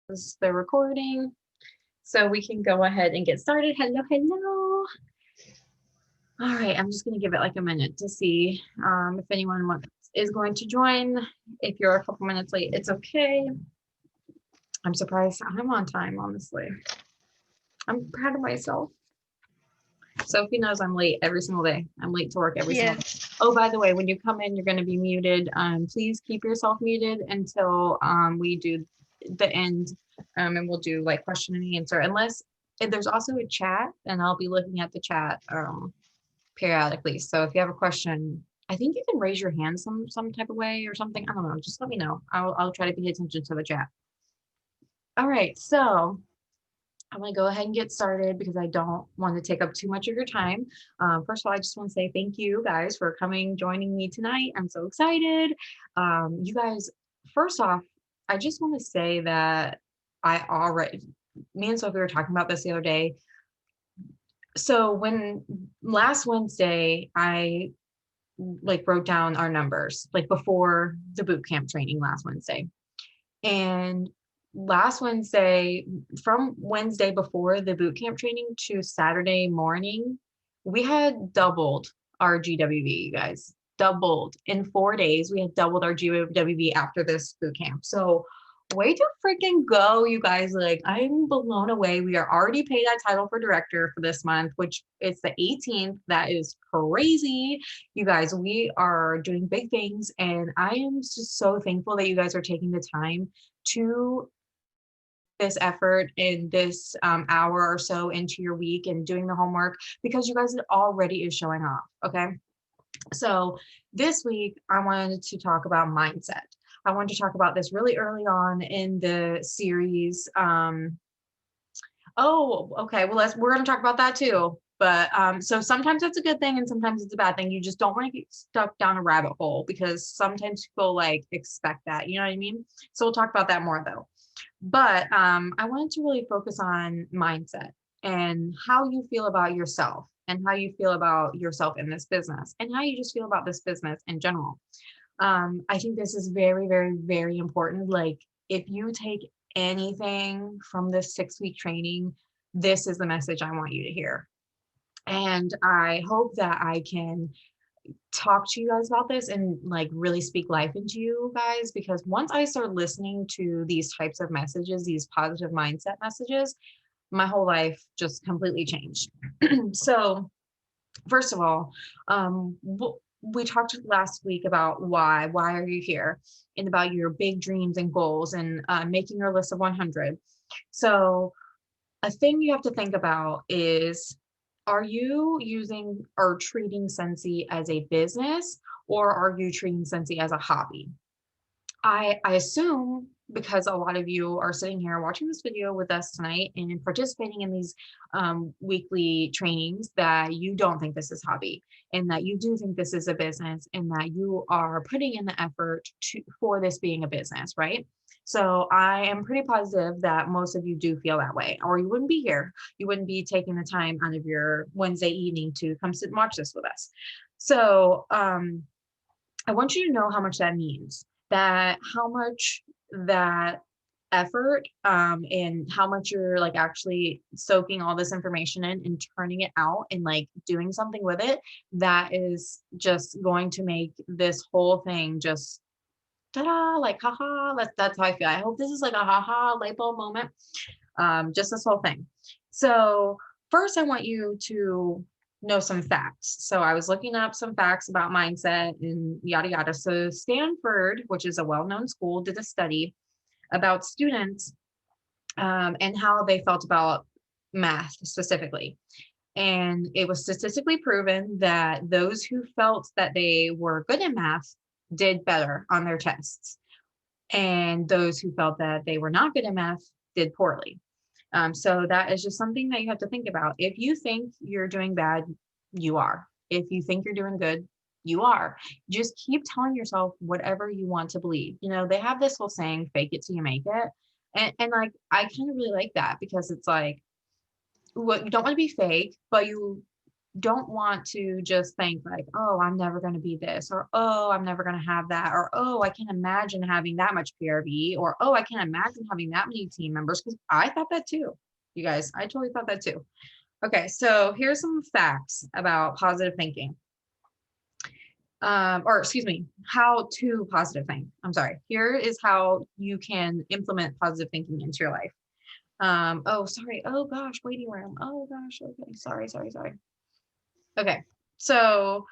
the recording so we can go ahead and get started. Hello, hello. All right, I'm just going to give it like a minute to see if anyone is going to join. If you're a couple minutes late, it's okay. I'm surprised I'm on time, honestly. I'm proud of myself. Sophie knows I'm late every single day. I'm late to work every single day. Yes. Oh, by the way, when you come in, you're going to be muted. Please keep yourself muted until we do the end, and we'll do like question and answer. Unless there's also a chat, and I'll be looking at the chat periodically. So if you have a question, I think you can raise your hand some type of way or something. I don't know. Just let me know. I'll try to pay attention to the chat. All right, so I'm going to go ahead and get started because I don't want to take up too much of your time. First of all, I just want to say thank you guys for joining me tonight. I'm so excited. You guys, first off, I just want to say that me and Sophie were talking about this the other day. So when last Wednesday, I wrote down our numbers before the boot camp training last Wednesday. And last Wednesday, from Wednesday before the boot camp training to Saturday morning, we had doubled our GWV, you guys. Doubled in 4 days. We had doubled our GWV after this boot camp. So way to freaking go, you guys. I'm blown away. We are already paid that title for director for this month, which it's the 18th. That is crazy. You guys, we are doing big things. And I am just so thankful that you guys are taking the time to this effort in this hour or so into your week and doing the homework, because you guys, it already is showing off. Okay. So this week I wanted to talk about mindset. I wanted to talk about this really early on in the series. Oh, okay. Well, we're going to talk about that too. But so sometimes that's a good thing and sometimes it's a bad thing. You just don't want to get stuck down a rabbit hole because sometimes people expect that, you know what I mean? So we'll talk about that more though. But I wanted to really focus on mindset and how you feel about yourself and how you feel about yourself in this business and how you just feel about this business in general. I think this is very, very, very important. If you take anything from this 6-week training, this is the message I want you to hear. And I hope that I can talk to you guys about this and really speak life into you guys, because once I start listening to these types of messages, these positive mindset messages, my whole life just completely changed. So first of all, we talked last week about why are you here, and about your big dreams and goals, and making your list of 100. So a thing you have to think about is, are you using or treating Scentsy as a business, or are you treating Scentsy as a hobby? I assume, because a lot of you are sitting here watching this video with us tonight and participating in these weekly trainings, that you don't think this is hobby, and that you do think this is a business, and that you are putting in the effort for this being a business, right? So I am pretty positive that most of you do feel that way, or you wouldn't be here. You wouldn't be taking the time out of your Wednesday evening to come sit and watch this with us. So I want you to know how much that means, that how much that effort, and how much you're actually soaking all this information in and turning it out and doing something with it, that is just going to make this whole thing just ta-da, haha. That's how I feel. I hope this is a haha light bulb moment. Just this whole thing. So first I want you to know some facts. So I was looking up some facts about mindset and yada yada. So Stanford, which is a well-known school, did a study about students, and how they felt about math specifically. And it was statistically proven that those who felt that they were good in math did better on their tests, and those who felt that they were not good in math did poorly. So that is just something that you have to think about. If you think you're doing bad, you are. If you think you're doing good, you are. Just keep telling yourself whatever you want to believe. They have this whole saying, fake it till you make it. And I kind of really like that, because it's what you don't want to be fake, but you don't want to just think like, oh, I'm never going to be this, or oh, I'm never going to have that, or oh, I can't imagine having that much PRV, or oh, I can't imagine having that many team members. Because I thought that too, you guys. I totally thought that too. Okay, so here's some facts about positive thinking. Or excuse me, how to positive think. I'm sorry. Here is how you can implement positive thinking into your life. Oh, sorry. Oh gosh, waiting room. Oh gosh. Okay. Sorry. Okay. So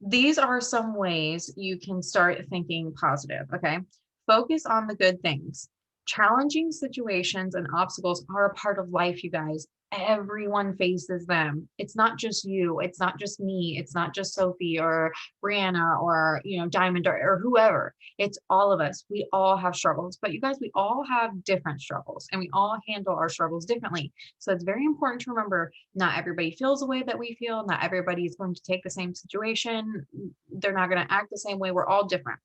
these are some ways you can start thinking positive. Okay. Focus on the good things. Challenging situations and obstacles are a part of life, you guys. Everyone faces them. It's not just you. It's not just me. It's not just Sophie or Brianna or, Diamond or whoever. It's all of us. We all have struggles, but you guys, we all have different struggles and we all handle our struggles differently. So it's very important to remember not everybody feels the way that we feel. Not everybody is going to take the same situation. They're not going to act the same way. We're all different.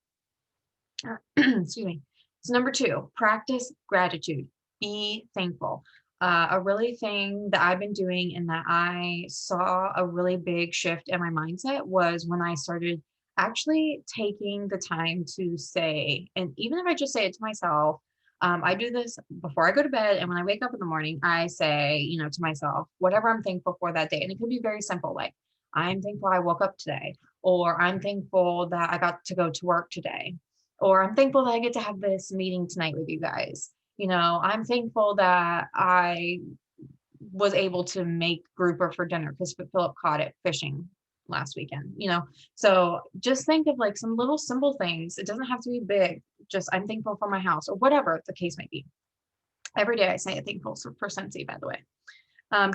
Excuse me. So number 2, practice gratitude. Be thankful. A really thing that I've been doing and that I saw a really big shift in my mindset was when I started actually taking the time to say, and even if I just say it to myself, I do this before I go to bed. And when I wake up in the morning, I say, to myself, whatever I'm thankful for that day. And it could be very simple, like, I'm thankful I woke up today, or I'm thankful that I got to go to work today, or I'm thankful that I get to have this meeting tonight with you guys. I'm thankful that I was able to make grouper for dinner because Philip caught it fishing last weekend. So just think of like some little simple things. It doesn't have to be big. Just I'm thankful for my house or whatever the case may be. Every day I say I'm thankful for Scentsy, by the way.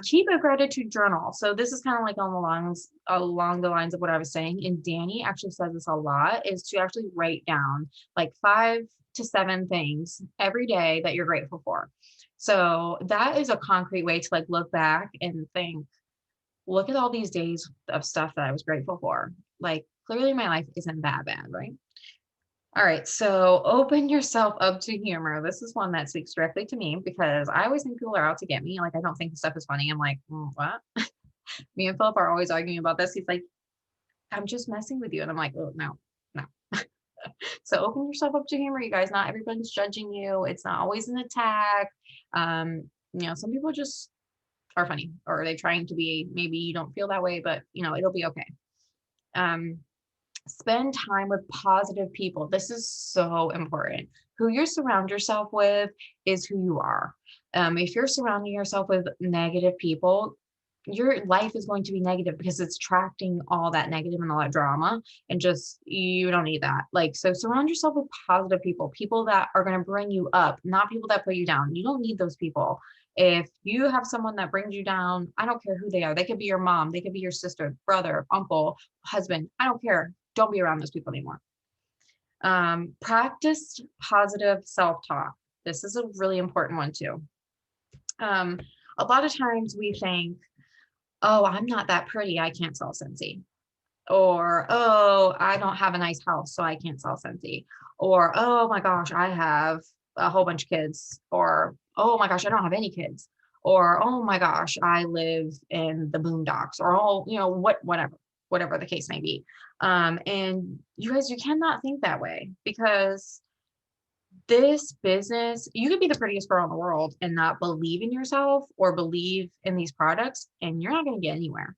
Keep a gratitude journal. So this is kind of like along the lines of what I was saying. And Danny actually says this a lot, is to actually write down like 5 to 7 things every day that you're grateful for. So that is a concrete way to like look back and think, look at all these days of stuff that I was grateful for. Like clearly my life isn't that bad, right? All right, so open yourself up to humor. This is one that speaks directly to me because I always think people are out to get me. Like, I don't think the stuff is funny. I'm like, what? Me and Philip are always arguing about this. He's like, I'm just messing with you. And I'm like, oh, no, no. So open yourself up to humor, you guys. Not everybody's judging you. It's not always an attack. Some people just are funny, or they're trying to be. Maybe you don't feel that way, but, it'll be okay. Spend time with positive people. This is so important. Who you surround yourself with is who you are. If you're surrounding yourself with negative people, your life is going to be negative because it's attracting all that negative and all that drama, and just you don't need that. Like, so surround yourself with positive people that are going to bring you up, not people that put you down. You don't need those people. If you have someone that brings you down, I don't care who they are. They could be your mom, they could be your sister, brother, uncle, husband. I don't care. Don't be around those people anymore. Practice positive self-talk. This is a really important one too. A lot of times we think, oh, I'm not that pretty, I can't sell Scentsy. Or, oh, I don't have a nice house, so I can't sell Scentsy. Or, oh my gosh, I have a whole bunch of kids. Or, oh my gosh, I don't have any kids. Or, oh my gosh, I live in the boondocks. Or, oh, whatever the case may be. And you guys, you cannot think that way, because this business, you could be the prettiest girl in the world and not believe in yourself or believe in these products, and you're not going to get anywhere.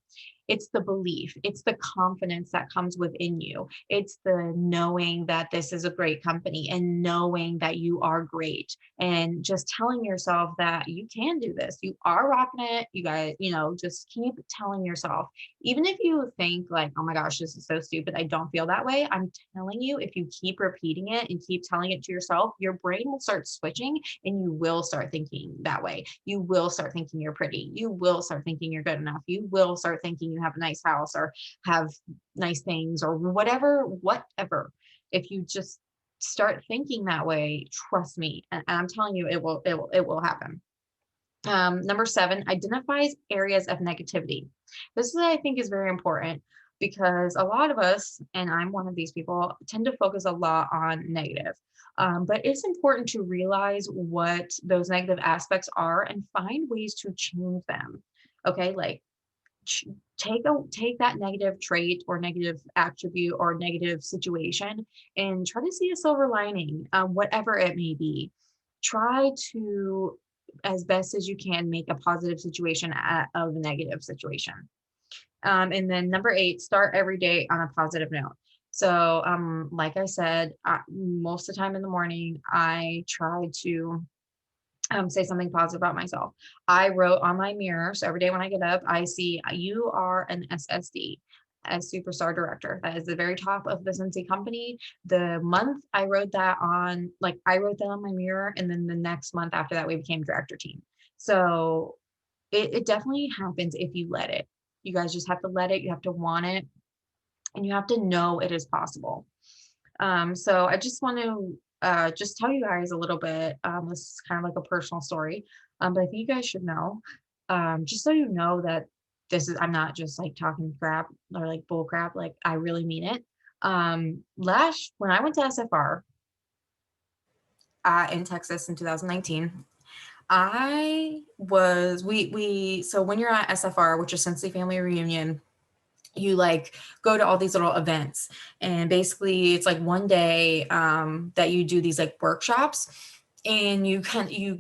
It's the belief, it's the confidence that comes within you. It's the knowing that this is a great company and knowing that you are great, and just telling yourself that you can do this. You are rocking it. You guys, just keep telling yourself, even if you think like, oh my gosh, this is so stupid, I don't feel that way. I'm telling you, if you keep repeating it and keep telling it to yourself, your brain will start switching and you will start thinking that way. You will start thinking you're pretty. You will start thinking you're good enough. You will start thinking you have a nice house or have nice things or whatever. If you just start thinking that way, trust me, and I'm telling you, it will happen. Number 7, identifies areas of negativity. This is, I think, is very important, because a lot of us, and I'm one of these people, tend to focus a lot on negative. But it's important to realize what those negative aspects are and find ways to change them. Okay, like ch- take that negative trait or negative attribute or negative situation and try to see a silver lining, whatever it may be. Try to, as best as you can, make a positive situation out of a negative situation. And then number 8, start every day on a positive note. So, like I said, most of the time in the morning, I try to say something positive about myself. I wrote on my mirror. So every day when I get up, I see you are an SSD, as superstar director. That is the very top of the Scentsy company. The month I wrote that on, like I wrote that on my mirror. And then the next month after that, we became director team. So it definitely happens if you let it. You guys just have to let it. You have to want it. And you have to know it is possible. So I just want to just tell you guys a little bit. This is kind of like a personal story, but I think you guys should know, just so you know that I'm not just like talking crap or like bull crap. Like I really mean it. When I went to SFR in Texas in 2019, so when you're at SFR, which is Sensi Family Reunion, you like go to all these little events, and basically it's like one day that you do these like workshops, and you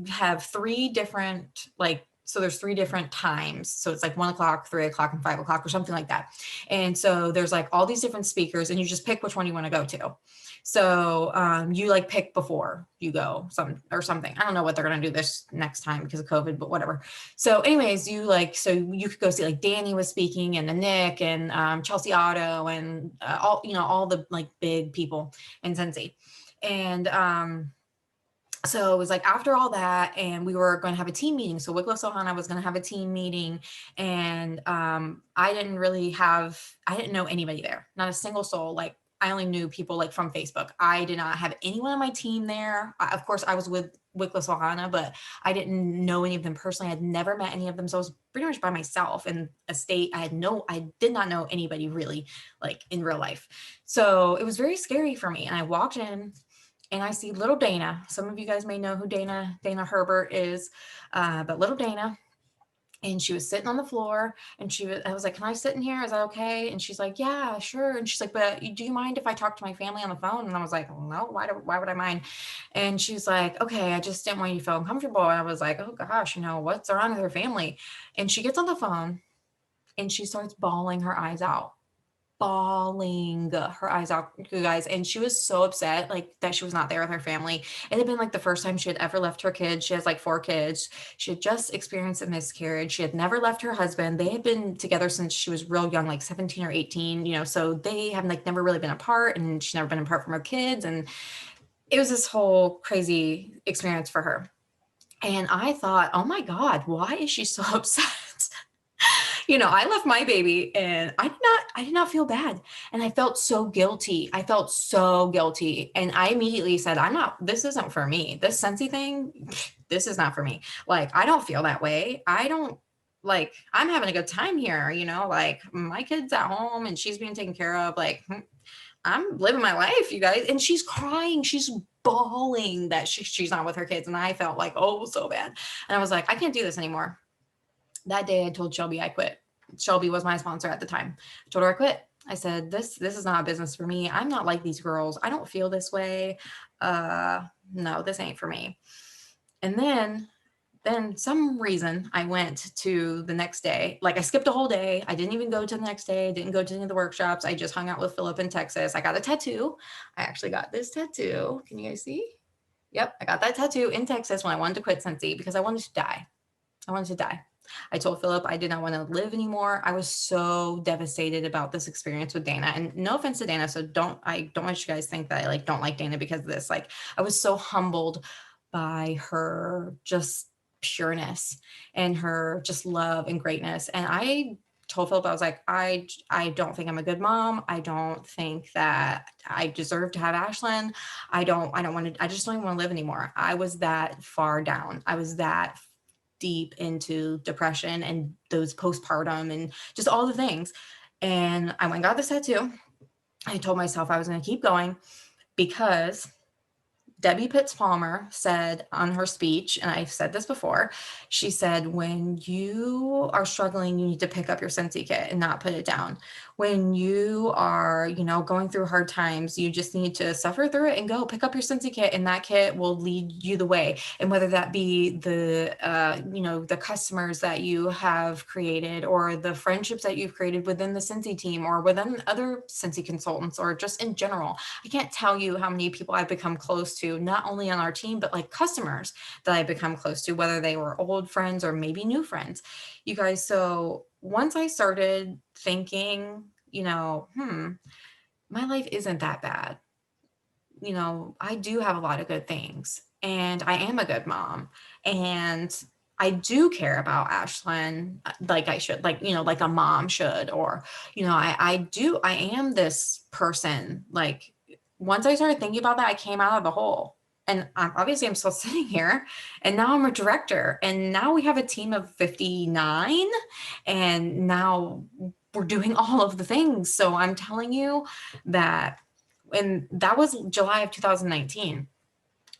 have 3 different, like, so there's 3 different times, so it's like 1 o'clock, 3 o'clock, and 5 o'clock or something like that. And so there's like all these different speakers, and you just pick which one you want to go to. So you like pick before you go something. I don't know what they're gonna do this next time because of COVID, but whatever. So anyways, so you could go see like Danny was speaking, and the Nick, and Chelsea Otto, and all the like big people in Scentsy. And so it was like after all that, and we were going to have a team meeting. So Wycliffe Sohana was going to have a team meeting, and I didn't know anybody there, not a single soul. Like I only knew people like from Facebook. I did not have anyone on my team there. Of course, I was with Wycliffe Sohana, but I didn't know any of them personally. I had never met any of them, so I was pretty much by myself in a state. I did not know anybody really, like in real life. So it was very scary for me. And I walked in, and I see little Dana. Some of you guys may know who Dana Herbert is, but little Dana. And she was sitting on the floor, and I was like, "Can I sit in here? Is that okay?" And she's like, "Yeah, sure." And she's like, "But do you mind if I talk to my family on the phone?" And I was like, "No, why would I mind?" And she's like, "Okay, I just didn't want you to feel uncomfortable." And I was like, "Oh gosh, what's wrong with her family?" And she gets on the phone, and she starts bawling her eyes out, bawling her eyes out, you guys. And she was so upset, like that she was not there with her family. It had been like the first time she had ever left her kids. She has like 4 kids. She had just experienced a miscarriage. She had never left her husband. They had been together since she was real young, like 17 or 18, so they have like never really been apart, and she's never been apart from her kids. And it was this whole crazy experience for her. And I thought, oh my God, why is she so upset? I left my baby, and I did not feel bad. And I felt so guilty. I felt so guilty. And I immediately said, this isn't for me. This Scentsy thing, this is not for me. Like, I don't feel that way. I don't, like, I'm having a good time here, like my kid's at home and she's being taken care of. Like, I'm living my life, you guys. And she's crying. She's bawling that she's not with her kids. And I felt like, oh, so bad. And I was like, I can't do this anymore. That day I told Shelby I quit. Shelby was my sponsor at the time. I told her I quit. I said, this is not a business for me. I'm not like these girls. I don't feel this way. No, this ain't for me. And then some reason I went to the next day. Like I skipped a whole day. I didn't even go to the next day. I didn't go to any of the workshops. I just hung out with Philip in Texas. I got a tattoo. I actually got this tattoo. Can you guys see? Yep. I got that tattoo in Texas when I wanted to quit Scentsy because I wanted to die. I wanted to die. I told Philip I did not want to live anymore. I was so devastated about this experience with Dana. And no offense to Dana, so I don't want you guys think that I like don't like Dana because of this. Like I was so humbled by her just pureness and her just love and greatness. And I told Philip, I was like, I don't think I'm a good mom. I don't think that I deserve to have Ashlyn. I just don't even want to live anymore. I was that far down. I was that deep into depression and those postpartum and just all the things. And I went and got this tattoo. I told myself I was going to keep going because Debbie Pitts Palmer said on her speech, and I've said this before, she said, when you are struggling, you need to pick up your Scentsy kit and not put it down. When you are, going through hard times, you just need to suffer through it and go pick up your Scentsy kit, and that kit will lead you the way. And whether that be the customers that you have created, or the friendships that you've created within the Scentsy team, or within other Scentsy consultants, or just in general, I can't tell you how many people I've become close to, not only on our team, but like customers that I've become close to, whether they were old friends or maybe new friends. You guys, so once I started thinking, my life isn't that bad. I do have a lot of good things, and I am a good mom, and I do care about Ashlyn like I should, like a mom should, or, I am this person. Like, once I started thinking about that, I came out of the hole. And obviously I'm still sitting here, and now I'm a director, and now we have a team of 59, and now we're doing all of the things. So I'm telling you that, and that was July of 2019.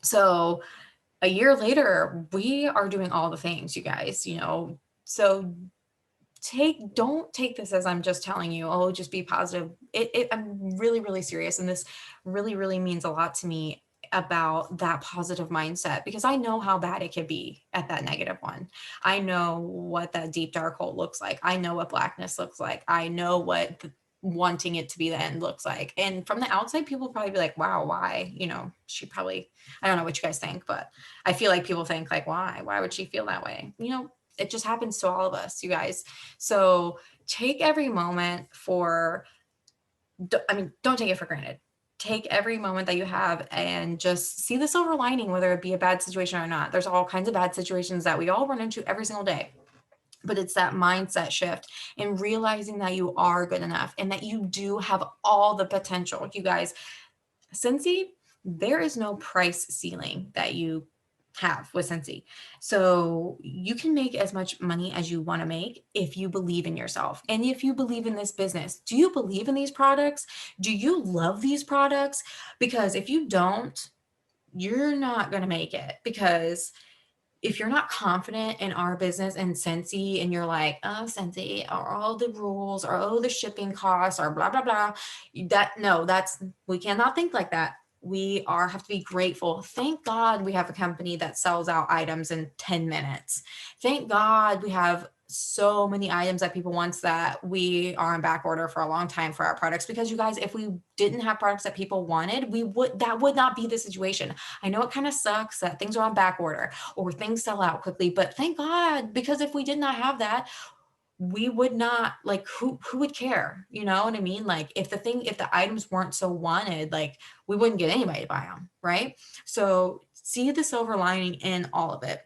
So a year later, we are doing all the things, you guys, so don't take this as I'm just telling you, oh, just be positive. I'm really, really serious. And this really, really means a lot to me about that positive mindset, because I know how bad it could be at that negative one. I know what that deep dark hole looks like. I know what blackness looks like. I know what wanting it to be the end looks like. And from the outside, people will probably be like, wow, why? She probably, I don't know what you guys think, but I feel like people think like, why would she feel that way? It just happens to all of us, you guys. So take every moment don't take it for granted. Take every moment that you have and just see the silver lining, whether it be a bad situation or not. There's all kinds of bad situations that we all run into every single day. But it's that mindset shift and realizing that you are good enough and that you do have all the potential. You guys, Scentsy, there is no price ceiling that you have with Scentsy. So you can make as much money as you want to make if you believe in yourself and if you believe in this business. Do you believe in these products? Do you love these products? Because if you don't, you're not going to make it. Because if you're not confident in our business and Scentsy, and you're like, oh, Scentsy, or all the rules, or oh, the shipping costs, or blah, blah, blah, we cannot think like that. We have to be grateful. Thank God we have a company that sells out items in 10 minutes. Thank God we have so many items that people want that we are in back order for a long time for our products. Because you guys, if we didn't have products that people wanted, that would not be the situation. I know it kind of sucks that things are on back order or things sell out quickly, but thank God, because if we did not have that, we would not, like, who would care? You know what I mean? Like, if the items weren't so wanted, like, we wouldn't get anybody to buy them, right? So see the silver lining in all of it.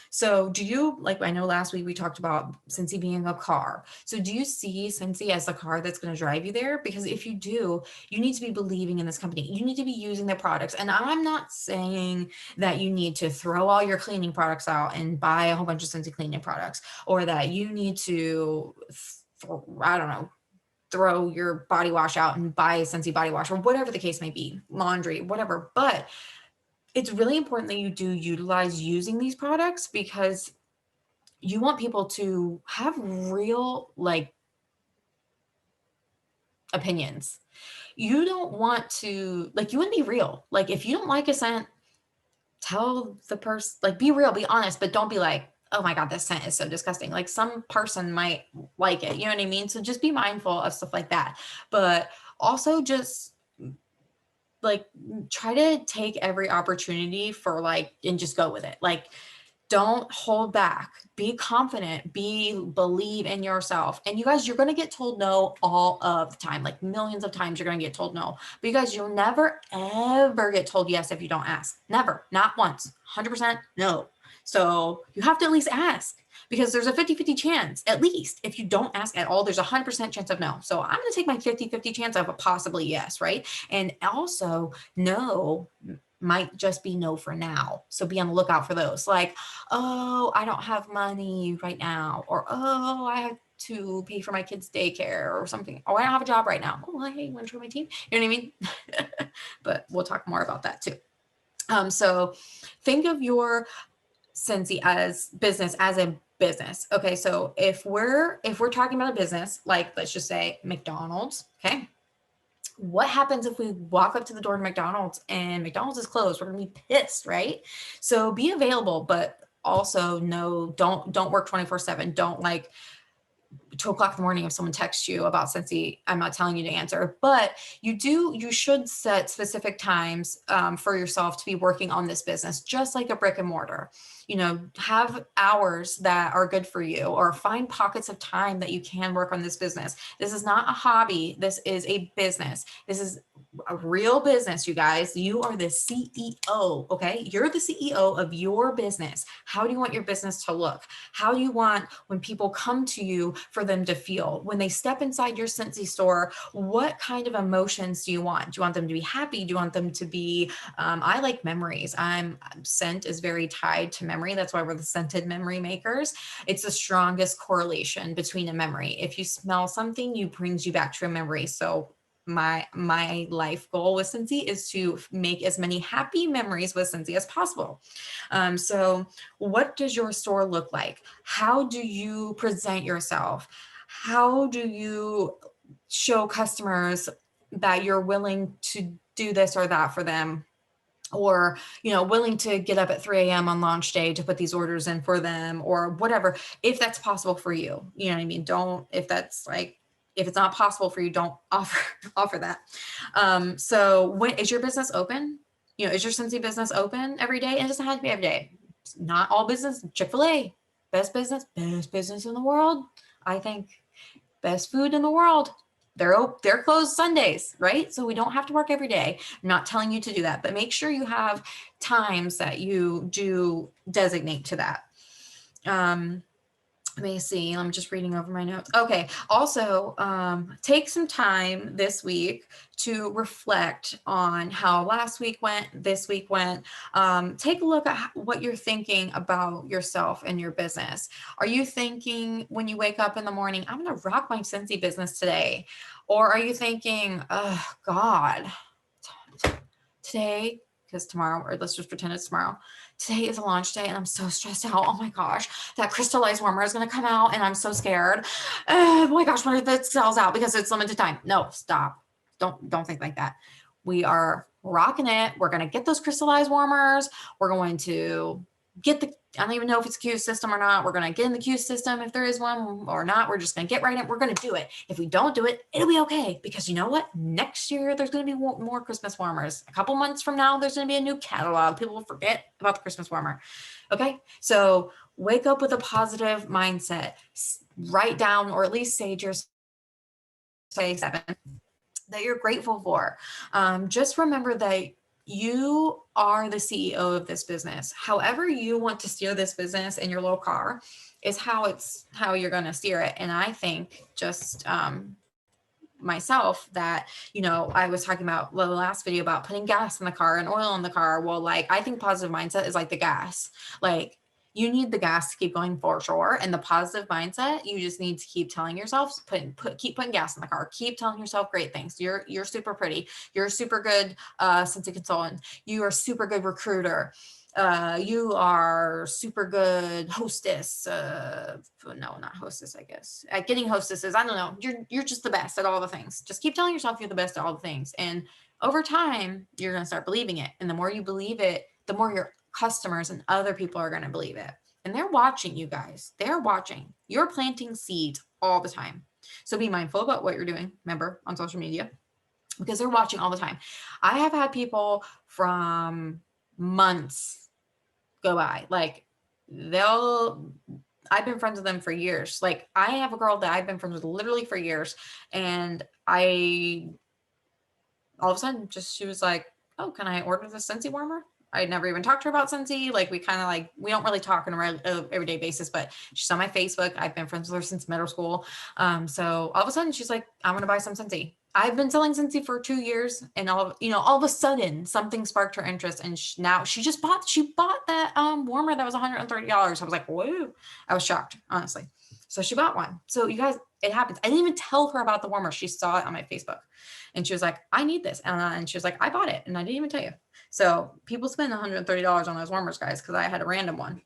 So do you, like, I know last week we talked about Scentsy being a car. So do you see Scentsy as the car that's going to drive you there? Because if you do, you need to be believing in this company. You need to be using their products. And I'm not saying that you need to throw all your cleaning products out and buy a whole bunch of Scentsy cleaning products, or that you need to, I don't know, throw your body wash out and buy a Scentsy body wash, or whatever the case may be, laundry, whatever. But it's really important that you do utilize using these products, because you want people to have real, like, opinions. You don't want to, like, you want to be real. Like, if you don't like a scent, tell the person, like, be real, be honest, but don't be like, oh my God, this scent is so disgusting. Like, some person might like it, you know what I mean? So just be mindful of stuff like that. But also just, like, try to take every opportunity for, like, and just go with it. Like, don't hold back. Be confident. Believe in yourself. And you guys, you're going to get told no all of the time. Like, millions of times you're going to get told no. But you guys, you'll never, ever get told yes if you don't ask. Never. Not once. 100% no. So you have to at least ask, because there's a 50-50 chance, at least. If you don't ask at all, there's a 100% chance of no. So I'm going to take my 50-50 chance of a possibly yes, right? And also, no might just be no for now. So be on the lookout for those. Like, oh, I don't have money right now, or oh, to pay for my kids' daycare or something. Oh, I don't have a job right now. Oh, hey, want to join my team? You know what I mean? But we'll talk more about that too. So think of your Scentsy as business as a business. Okay, so if we're talking about a business, like let's just say McDonald's, okay? What happens if we walk up to the door to McDonald's and McDonald's is closed? We're gonna be pissed, right? So be available, but also no, don't work 24/7. Don't like 2 o'clock in the morning if someone texts you about Scentsy. I'm not telling you to answer, but you should set specific times for yourself to be working on this business, just like a brick and mortar. You know, have hours that are good for you, or find pockets of time that you can work on this business. This is not a hobby. This is a business. This is a real business, you guys. You are the CEO, okay? You're the CEO of your business. How do you want your business to look? How do you want when people come to you for them to feel? When they step inside your Scentsy store, what kind of emotions do you want? Do you want them to be happy? Do you want them to be, I like memories. Scent is very tied to memory. That's why we're the scented memory makers. It's the strongest correlation between a memory. If you smell something, it brings you back to a memory. So my life goal with Scentsy is to make as many happy memories with Scentsy as possible. So what does your store look like? How do you present yourself? How do you show customers that you're willing to do this or that for them? Or, you know, willing to get up at 3 a.m. on launch day to put these orders in for them, or whatever, if that's possible for you. You know what I mean? If it's not possible for you, don't offer that. So when is your business open? You know, is your Scentsy business open every day? And it doesn't have to be every day. Not all business. Chick-fil-A, best business in the world. I think best food in the world. They're closed Sundays, right? So we don't have to work every day. I'm not telling you to do that, but make sure you have times that you do designate to that. Let me see. I'm just reading over my notes. Okay. Also, take some time this week to reflect on how last week went, this week went. Take a look at what you're thinking about yourself and your business. Are you thinking when you wake up in the morning, I'm going to rock my Scentsy business today? Or are you thinking, oh God, today, because tomorrow, or let's just pretend it's tomorrow, today is a launch day and I'm so stressed out. Oh my gosh, that crystallized warmer is going to come out and I'm so scared. Oh my gosh, what if it sells out because it's limited time? No, stop. Don't think like that. We are rocking it. We're going to get those crystallized warmers. We're going to get I don't even know if it's a queue system or not. We're going to get in the queue system if there is one or not. We're just going to get right in. We're going to do it. If we don't do it, it'll be okay. Because you know what? Next year, there's going to be more Christmas warmers. A couple months from now, there's going to be a new catalog. People will forget about the Christmas warmer. Okay? So wake up with a positive mindset. Write down, or at least say 7 that you're grateful for. Just remember that you are the CEO of this business. However you want to steer this business in your little car is how you're going to steer it. And I think just myself that, you know, I was talking about the last video about putting gas in the car and oil in the car. Well, like, I think positive mindset is like the gas. Like, you need the gas to keep going for sure. And the positive mindset, you just need to keep telling yourself, keep putting gas in the car, keep telling yourself great things. You're super pretty. You're a super good Scentsy consultant. You are a super good recruiter. You are super good hostess. No, not hostess, I guess. At getting hostesses, I don't know. You're just the best at all the things. Just keep telling yourself you're the best at all the things. And over time, you're going to start believing it. And the more you believe it, the more your customers and other people are going to believe it. And they're watching, you guys. They're watching. You're planting seeds all the time. So be mindful about what you're doing, remember, on social media, because they're watching all the time. I have had people from months go by. Like, I've been friends with them for years. Like, I have a girl that I've been friends with literally for years. And all of a sudden, she was like, oh, can I order the Scentsy warmer? I never even talked to her about Scentsy. Like, we don't really talk on a everyday basis, but she's on my Facebook. I've been friends with her since middle school. So all of a sudden she's like, I'm going to buy some Scentsy. I've been selling Scentsy for 2 years, and all of a sudden something sparked her interest, and now she bought that warmer that was $130. I was like, whoa, I was shocked, honestly. So she bought one. So you guys, it happens. I didn't even tell her about the warmer. She saw it on my Facebook, and she was like, I need this, and she was like, I bought it, and I didn't even tell you. So people spend $130 on those warmers, guys, because I had a random one.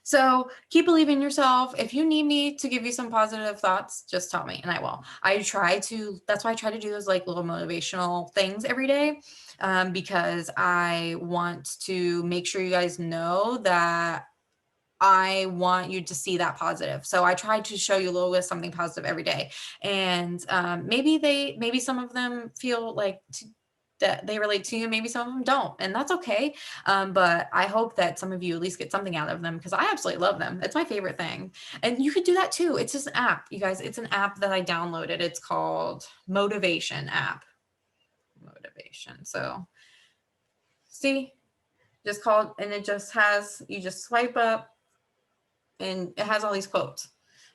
So keep believing in yourself. If you need me to give you some positive thoughts, just tell me and I will. That's why I try to do those like little motivational things every day. Because I want to make sure you guys know that I want you to see that positive. So I try to show you a little bit of something positive every day. And maybe some of them feel like that they relate to you. Maybe some of them don't, and that's okay. But I hope that some of you at least get something out of them, because I absolutely love them. It's my favorite thing. And you could do that too. It's just an app, you guys. It's an app that I downloaded. It's called Motivation app. Motivation. So see, just called, and it just has, you just swipe up and it has all these quotes.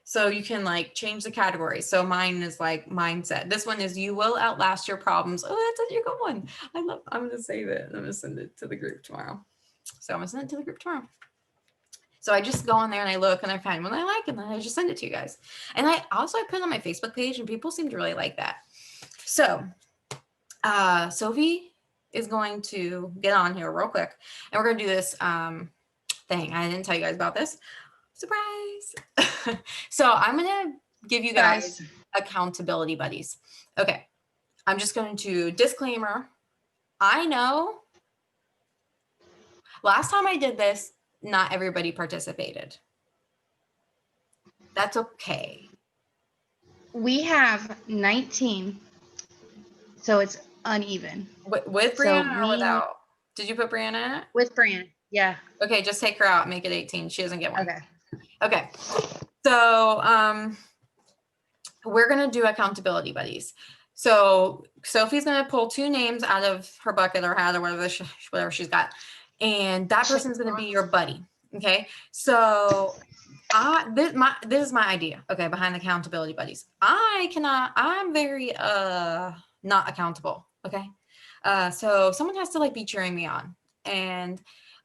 So you can like change the category. So mine is like mindset. This one is you will outlast your problems. Oh, that's such a good one. I'm going to save it. I'm going to send it to the group tomorrow. So I'm going to send it to the group tomorrow. So I just go on there and I look and I find one I like, and then I just send it to you guys. And I put it on my Facebook page, and people seem to really like that. So Sophie is going to get on here real quick, and we're going to do this thing. I didn't tell you guys about this. Surprise. So I'm going to give you guys accountability buddies. Okay. I'm just going to disclaimer. I know last time I did this, not everybody participated. That's okay. We have 19. So it's uneven. With Brianna or without? Did you put Brianna in it? With Brianna. Yeah. Okay. Just take her out. Make it 18. She doesn't get one. Okay. Okay. So, we're going to do accountability buddies. So Sophie's going to pull 2 names out of her bucket or hat or whatever she's got. And that person's going to be your buddy. Okay. So this is my idea. Okay. Behind the accountability buddies. I'm very, not accountable. Okay. So someone has to like be cheering me on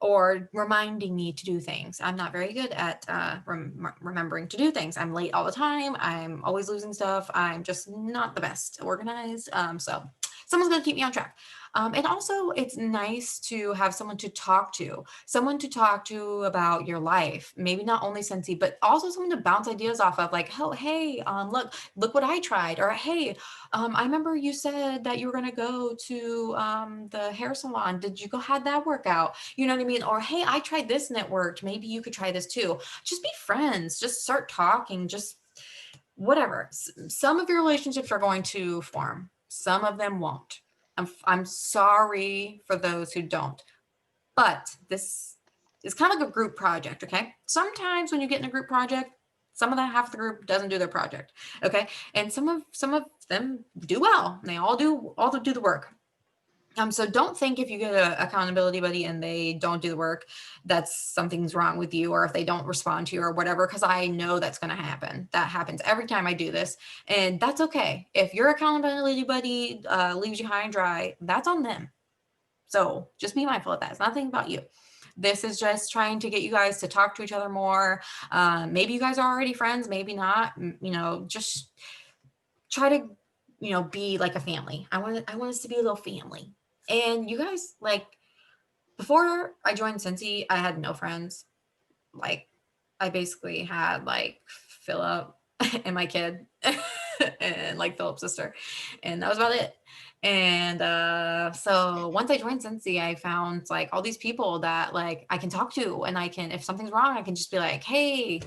or reminding me to do things. I'm not very good at remembering to do things. I'm late all the time. I'm always losing stuff. I'm just not the best organized. So someone's going to keep me on track. And also it's nice to have someone to talk to about your life. Maybe not only Scentsy, but also someone to bounce ideas off of, like, oh, hey, look what I tried. Or, hey, I remember you said that you were going to go to the hair salon. Did you go have that workout? You know what I mean? Or, hey, I tried this and it worked. Maybe you could try this too. Just be friends. Just start talking. Just whatever. Some of your relationships are going to form. Some of them won't. I'm sorry for those who don't, but this is kind of like a group project. Okay. Sometimes when you get in a group project, some of half the group doesn't do their project. Okay. And some of them do well. And they all do the work. So don't think if you get an accountability buddy and they don't do the work, that's something's wrong with you, or if they don't respond to you or whatever, because I know that's going to happen. That happens every time I do this, and that's okay. If your accountability buddy leaves you high and dry, that's on them. So just be mindful of that. It's nothing about you. This is just trying to get you guys to talk to each other more. Maybe you guys are already friends, maybe not. Just try to, be like a family. I want us to be a little family. And you guys, like, before I joined Scentsy, I had no friends. Like, I basically had like Philip and my kid and like Philip's sister, and that was about it. And so once I joined Scentsy, I found like all these people that like I can talk to, and if something's wrong, I can just be like, hey,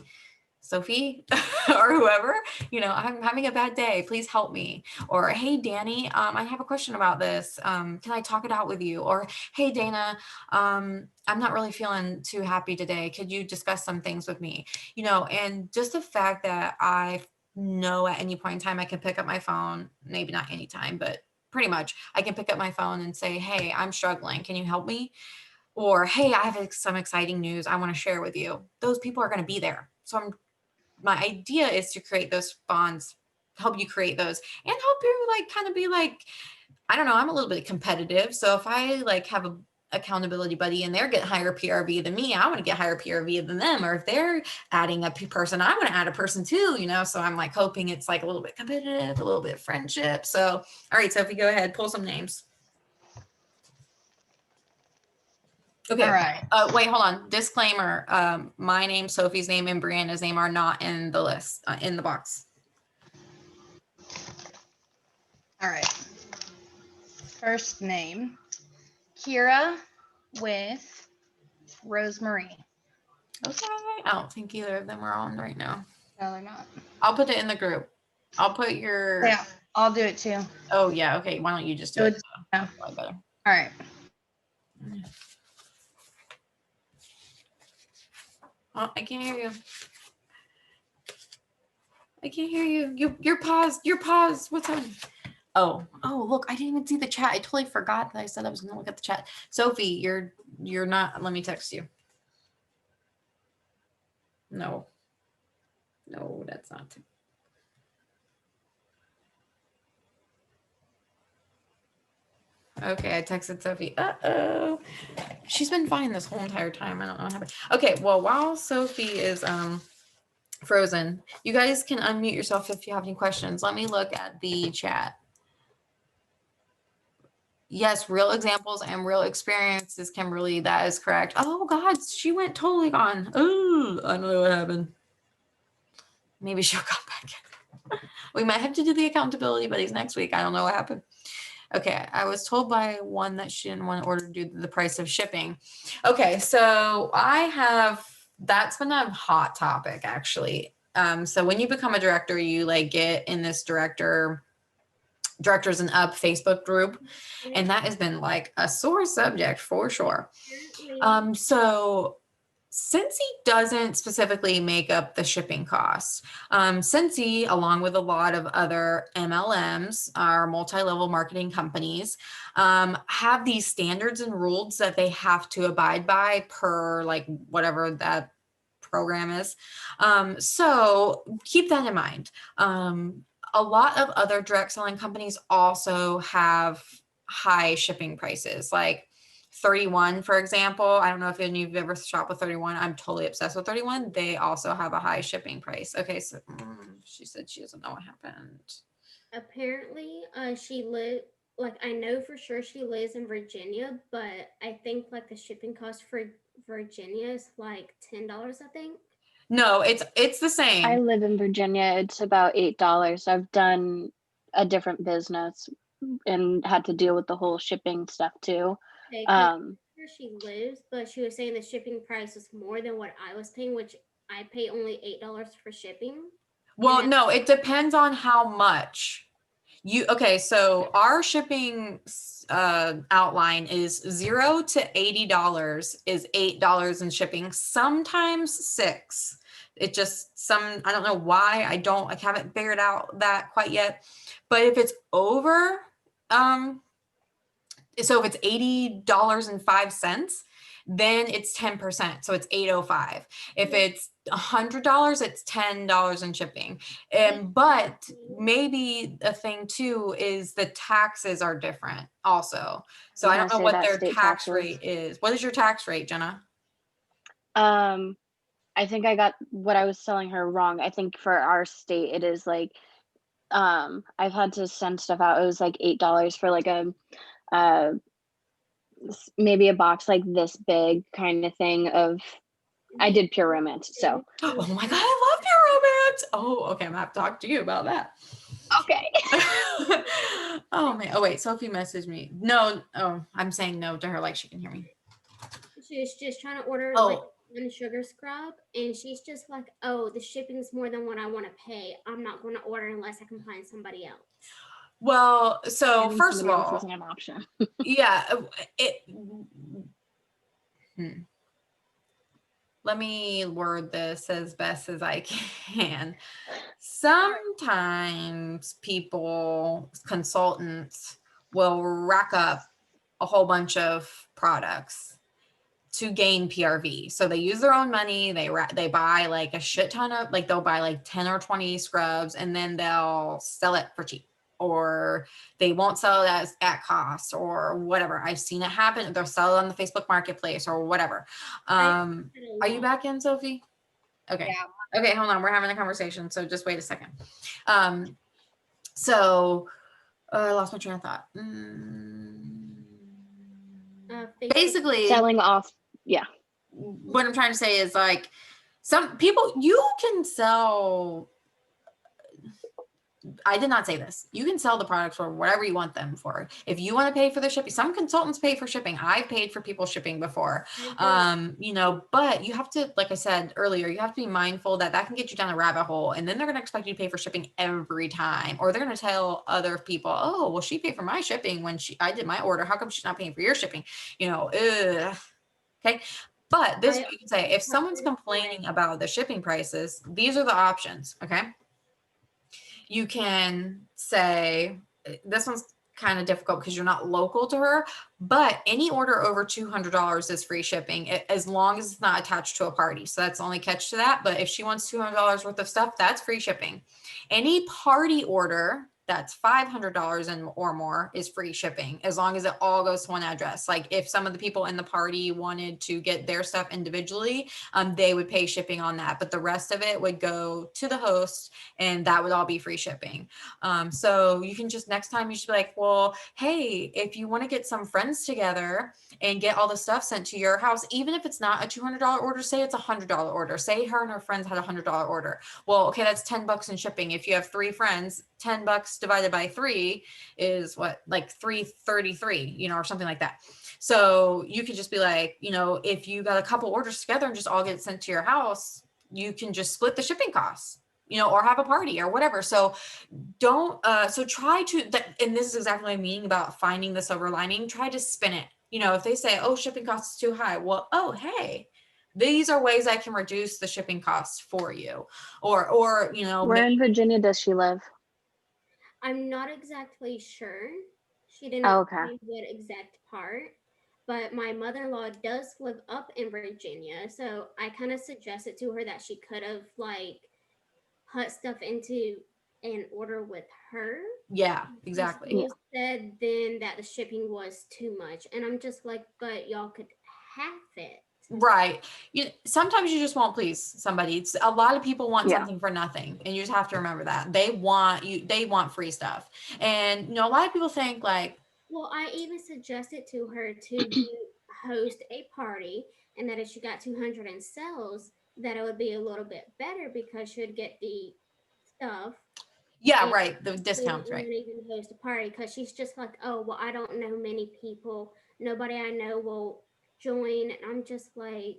Sophie or whoever, I'm having a bad day. Please help me. Or, hey, Danny, I have a question about this. Can I talk it out with you? Or, hey, Dana, I'm not really feeling too happy today. Could you discuss some things with me? And just the fact that I know at any point in time I can pick up my phone, maybe not any time, but pretty much I can pick up my phone and say, hey, I'm struggling. Can you help me? Or, hey, I have some exciting news I want to share with you. Those people are going to be there. So my idea is to create those bonds help you create those and help you like kind of be like, I don't know, I'm a little bit competitive. So if I like have a accountability buddy and they're getting higher PRV than me, I want to get higher PRV than them. Or if they're adding a person, I want to add a person too, you know? So I'm like hoping it's like a little bit competitive, a little bit friendship. So, all right, Sophie, go ahead, pull some names. Okay. All right. Wait, hold on. Disclaimer. My name, Sophie's name, and Brianna's name are not in the list, in the box. All right. First name, Kira with Rosemary. Okay. I don't think either of them are on right now. No, they're not. I'll put it in the group. I'll put your. Yeah, I'll do it too. Oh, yeah. Okay. Why don't you just do it? Yeah. Better. All right. Oh, I can't hear you. I can't hear you. You're paused. You're paused. What's on? Oh, look, I didn't even see the chat. I totally forgot that I said I was going to look at the chat. Sophie, you're not. Let me text you. No, that's not. Okay, I texted Sophie. Uh-oh. She's been fine this whole entire time. I don't know what happened. Okay, well, while Sophie is frozen, you guys can unmute yourself if you have any questions. Let me look at the chat. Yes, real examples and real experiences, Kimberly. That is correct. Oh, God, she went totally gone. Oh, I don't know what happened. Maybe she'll come back. We might have to do the accountability buddies next week. I don't know what happened. Okay, I was told by one that she didn't want to order due to the price of shipping. Okay, so that's been a hot topic actually. So when you become a director, you like get in this directors and up Facebook group, and that has been like a sore subject for sure. So Scentsy doesn't specifically make up the shipping costs. Scentsy, along with a lot of other MLMs, our multi-level marketing companies, have these standards and rules that they have to abide by per like whatever that program is. So keep that in mind. A lot of other direct selling companies also have high shipping prices, like 31, for example. I don't know if any of you have ever shopped with 31. I'm totally obsessed with 31. They also have a high shipping price. Okay, so she said she doesn't know what happened. Apparently, she live like I know for sure she lives in Virginia, but I think like the shipping cost for Virginia is like $10, I think. No, it's the same. I live in Virginia. It's about $8. I've done a different business and had to deal with the whole shipping stuff too. Okay, 'cause where she lives, but she was saying the shipping price was more than what I was paying, which I pay only $8 for shipping. Well, no, it depends on how much. Okay, so our shipping outline is $0 to $80 is $8 in shipping, sometimes $6. It just I don't know why. I haven't figured out that quite yet. But if it's over, so if it's $80.05, then it's 10%. So it's $805. If it's $100, it's $10 in shipping. But maybe a thing too is the taxes are different also. So I don't know what their tax rate is. What is your tax rate, Jenna? I think I got what I was selling her wrong. I think for our state, it is like, I've had to send stuff out. It was like $8 for like maybe a box like this big kind of thing of, I did Pure Romance. So. Oh my God, I love Pure Romance. Oh, okay. I'm gonna have to talk to you about that. Okay. Oh man. Oh wait, Sophie messaged me. No. Oh, I'm saying no to her like she can hear me. She's just trying to order like one sugar scrub, and she's just like, oh, the shipping's more than what I want to pay. I'm not going to order unless I can find somebody else. Well, so first of all, isn't an option. Yeah, let me word this as best as I can. Sometimes consultants will rack up a whole bunch of products to gain PRV. So they use their own money. They buy like a shit ton of, like they'll buy like 10 or 20 scrubs and then they'll sell it for cheap, or they won't sell it at cost or whatever. I've seen it happen. They'll sell it on the Facebook marketplace or whatever. Are you back in, Sophie? Okay. Yeah. Okay, hold on. We're having a conversation. So just wait a second. So I lost my train of thought. Facebook. Basically, Selling off. Yeah. what I'm trying to say is like some people, you can sell, I did not say this. You can sell the products for whatever you want them for. If you want to pay for the shipping, some consultants pay for shipping. I've paid for people shipping before. You know, but you have to, like I said earlier, you have to be mindful that that can get you down a rabbit hole. And then they're going to expect you to pay for shipping every time, or they're going to tell other people, oh, well, she paid for my shipping when I did my order. How come she's not paying for your shipping? You know, okay. But this, you can say, if someone's complaining about the shipping prices, these are the options. Okay. You can say, this one's kind of difficult because you're not local to her, but any order over $200 is free shipping as long as it's not attached to a party. So that's the only catch to that. But if she wants $200 worth of stuff, that's free shipping. Any party order that's $500 and or more is free shipping, as long as it all goes to one address. Like if some of the people in the party wanted to get their stuff individually, they would pay shipping on that, but the rest of it would go to the host and that would all be free shipping. So you can just, next time you should be like, well, hey, if you want to get some friends together and get all the stuff sent to your house, even if it's not a $200 order, say it's a $100 order, say her and her friends had a $100 order. Well, okay, that's $10 in shipping. If you have 3 friends, $10 divided by 3 is what, like $333, you know, or something like that. So you could just be like, you know, if you got a couple orders together and just all get sent to your house, you can just split the shipping costs, you know, or have a party or whatever. So don't, so try to, and this is exactly what I mean about finding the silver lining, try to spin it. You know, if they say, oh, shipping costs is too high. Well, oh, hey, these are ways I can reduce the shipping costs for you. Or, you know, Where in Virginia does she live? I'm not exactly sure. She didn't Oh, okay. say what exact part, but my mother-in-law does live up in Virginia, so I kind of suggested to her that she could have like put stuff into an order with her. yeah, exactly. She said then that the shipping was too much, and I'm just like, but y'all could half it. Right. Sometimes you just won't please somebody. It's a lot of people want something for nothing, and you just have to remember that they want free stuff. And you know, a lot of people think like, well, I even suggested to her to host a party, and that if she got 200 in sales, that it would be a little bit better because she'd get the stuff. yeah, right, the discounts, right? Even host a party because she's just like, oh, well, I don't know many people. Nobody I know will join. And I'm just like,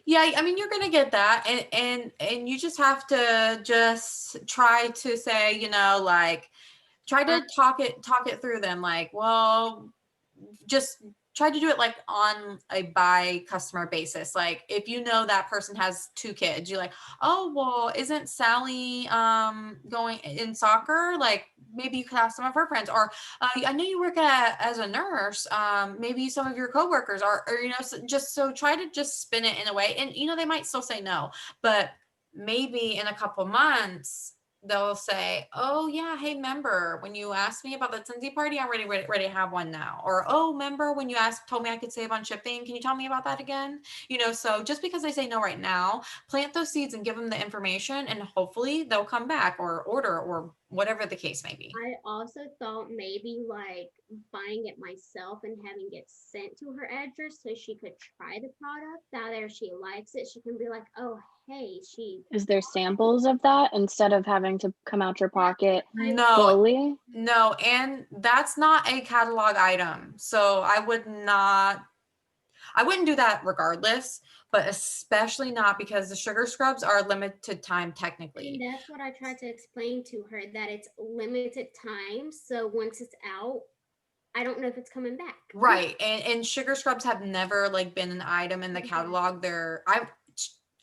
yeah, I mean, you're gonna get that, and you just have to just try to say, you know, like try to talk it through them, like, well, just try to do it like on a by customer basis. Like if you know that person has 2 kids, you're like, oh, well, isn't Sally going in soccer? Like maybe you could have some of her friends, or I know you work as a nurse. Maybe some of your coworkers or you know, so try to just spin it in a way. And you know, they might still say no, but maybe in a couple months they'll say, oh yeah, hey, member, when you asked me about the Cincy party, I'm ready to have one now. Or, oh, member, when you told me I could save on shipping, can you tell me about that again? You know, so just because they say no right now, plant those seeds and give them the information, and hopefully they'll come back or order or whatever the case may be. I also thought maybe like buying it myself and having it sent to her address so she could try the product. Now that if she likes it, she can be like, oh, hey, is there samples of that instead of having to come out your pocket no fully? No, and that's not a catalog item, so I wouldn't do that regardless, but especially not because the sugar scrubs are limited time technically. And that's what I tried to explain to her, that it's limited time, so once it's out, I don't know if it's coming back. Right. And sugar scrubs have never like been an item in the catalog.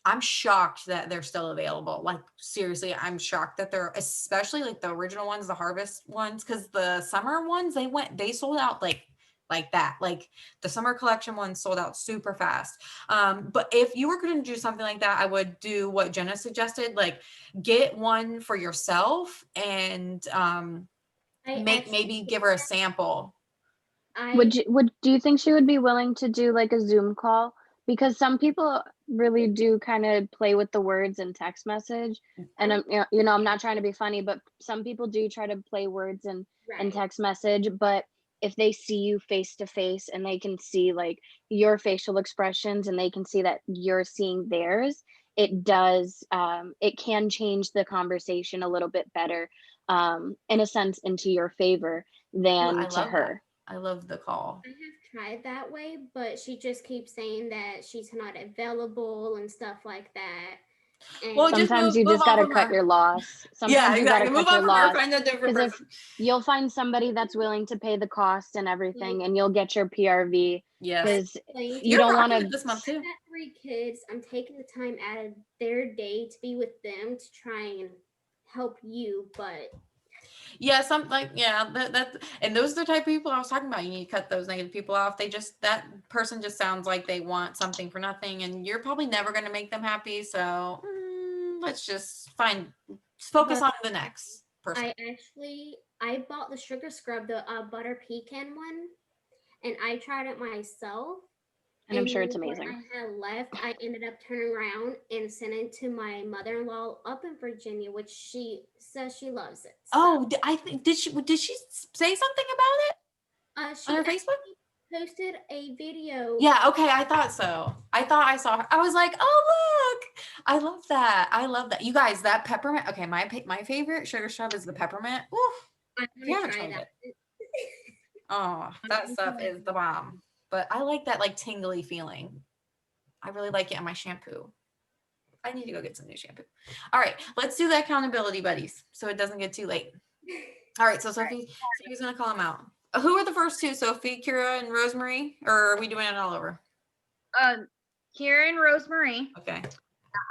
I'm shocked that they're still available. Like seriously, I'm shocked that they're, especially like the original ones, the harvest ones, because the summer ones, they sold out like like that. Like the summer collection one sold out super fast. But if you were going to do something like that, I would do what Jenna suggested, like get one for yourself and maybe give her a sample. Do you think she would be willing to do like a Zoom call? Because some people really do kind of play with the words in text message. And I'm, I'm not trying to be funny, but some people do try to play words in Right. text message. But if they see you face to face and they can see like your facial expressions and they can see that you're seeing theirs, it does, it can change the conversation a little bit better, in a sense, into your favor than I to love her. that. I love the call. I have tried that way, but she just keeps saying that she's not available and stuff like that. And Well, just Sometimes you move just on gotta from cut her. your loss. Yeah, Sometimes you gotta exactly. Move cut on your from her. loss. Find a different Because person. if you'll find somebody that's willing to pay the cost and everything, and you'll get your PRV. Yes. Because explained you You're don't rocking want it this month I too. got 3 kids. I'm taking the time out of their day to be with them to try and help you, but Yeah, that and those are the type of people I was talking about. You need to cut those negative people off. That person just sounds like they want something for nothing, and you're probably never going to make them happy. So let's just focus on the next person. I bought the sugar scrub, the butter pecan one, and I tried it myself. and I'm sure it's then amazing. What I had left, I ended up turning around and sending it to my mother-in-law up in Virginia, which she says she loves it. So, Oh, I think did she say something about it she on her Facebook? actually posted a video. Yeah, okay, I thought so. I thought I saw her. I was like, oh look, I love that. I love that. You guys, that peppermint. Okay, my favorite sugar scrub is the peppermint. Oof. I'm You gonna haven't try tried that. it. Oh, that stuff is the bomb. But I like that like tingly feeling. I really like it in my shampoo. I need to go get some new shampoo. All right, let's do the accountability buddies so it doesn't get too late. All right, so Sophie's gonna call them out. Who are the first two? Sophie, Kira, and Rosemary? Or are we doing it all over? Kieran, Rosemary. Okay.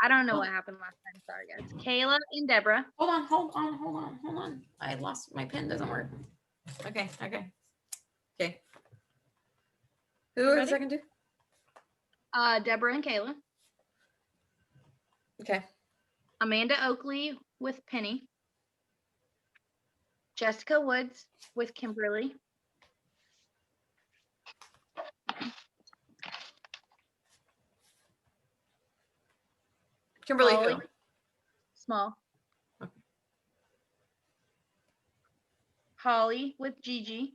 I don't know what happened last time. Sorry, guys. Kayla and Deborah. Hold on. I lost my pen. Doesn't work. Okay. Who are the second two? Deborah and Kayla. Okay. Amanda Oakley with Penny. Jessica Woods with Kimberly. Kimberly Holly. who? Small. Okay. Holly with Gigi.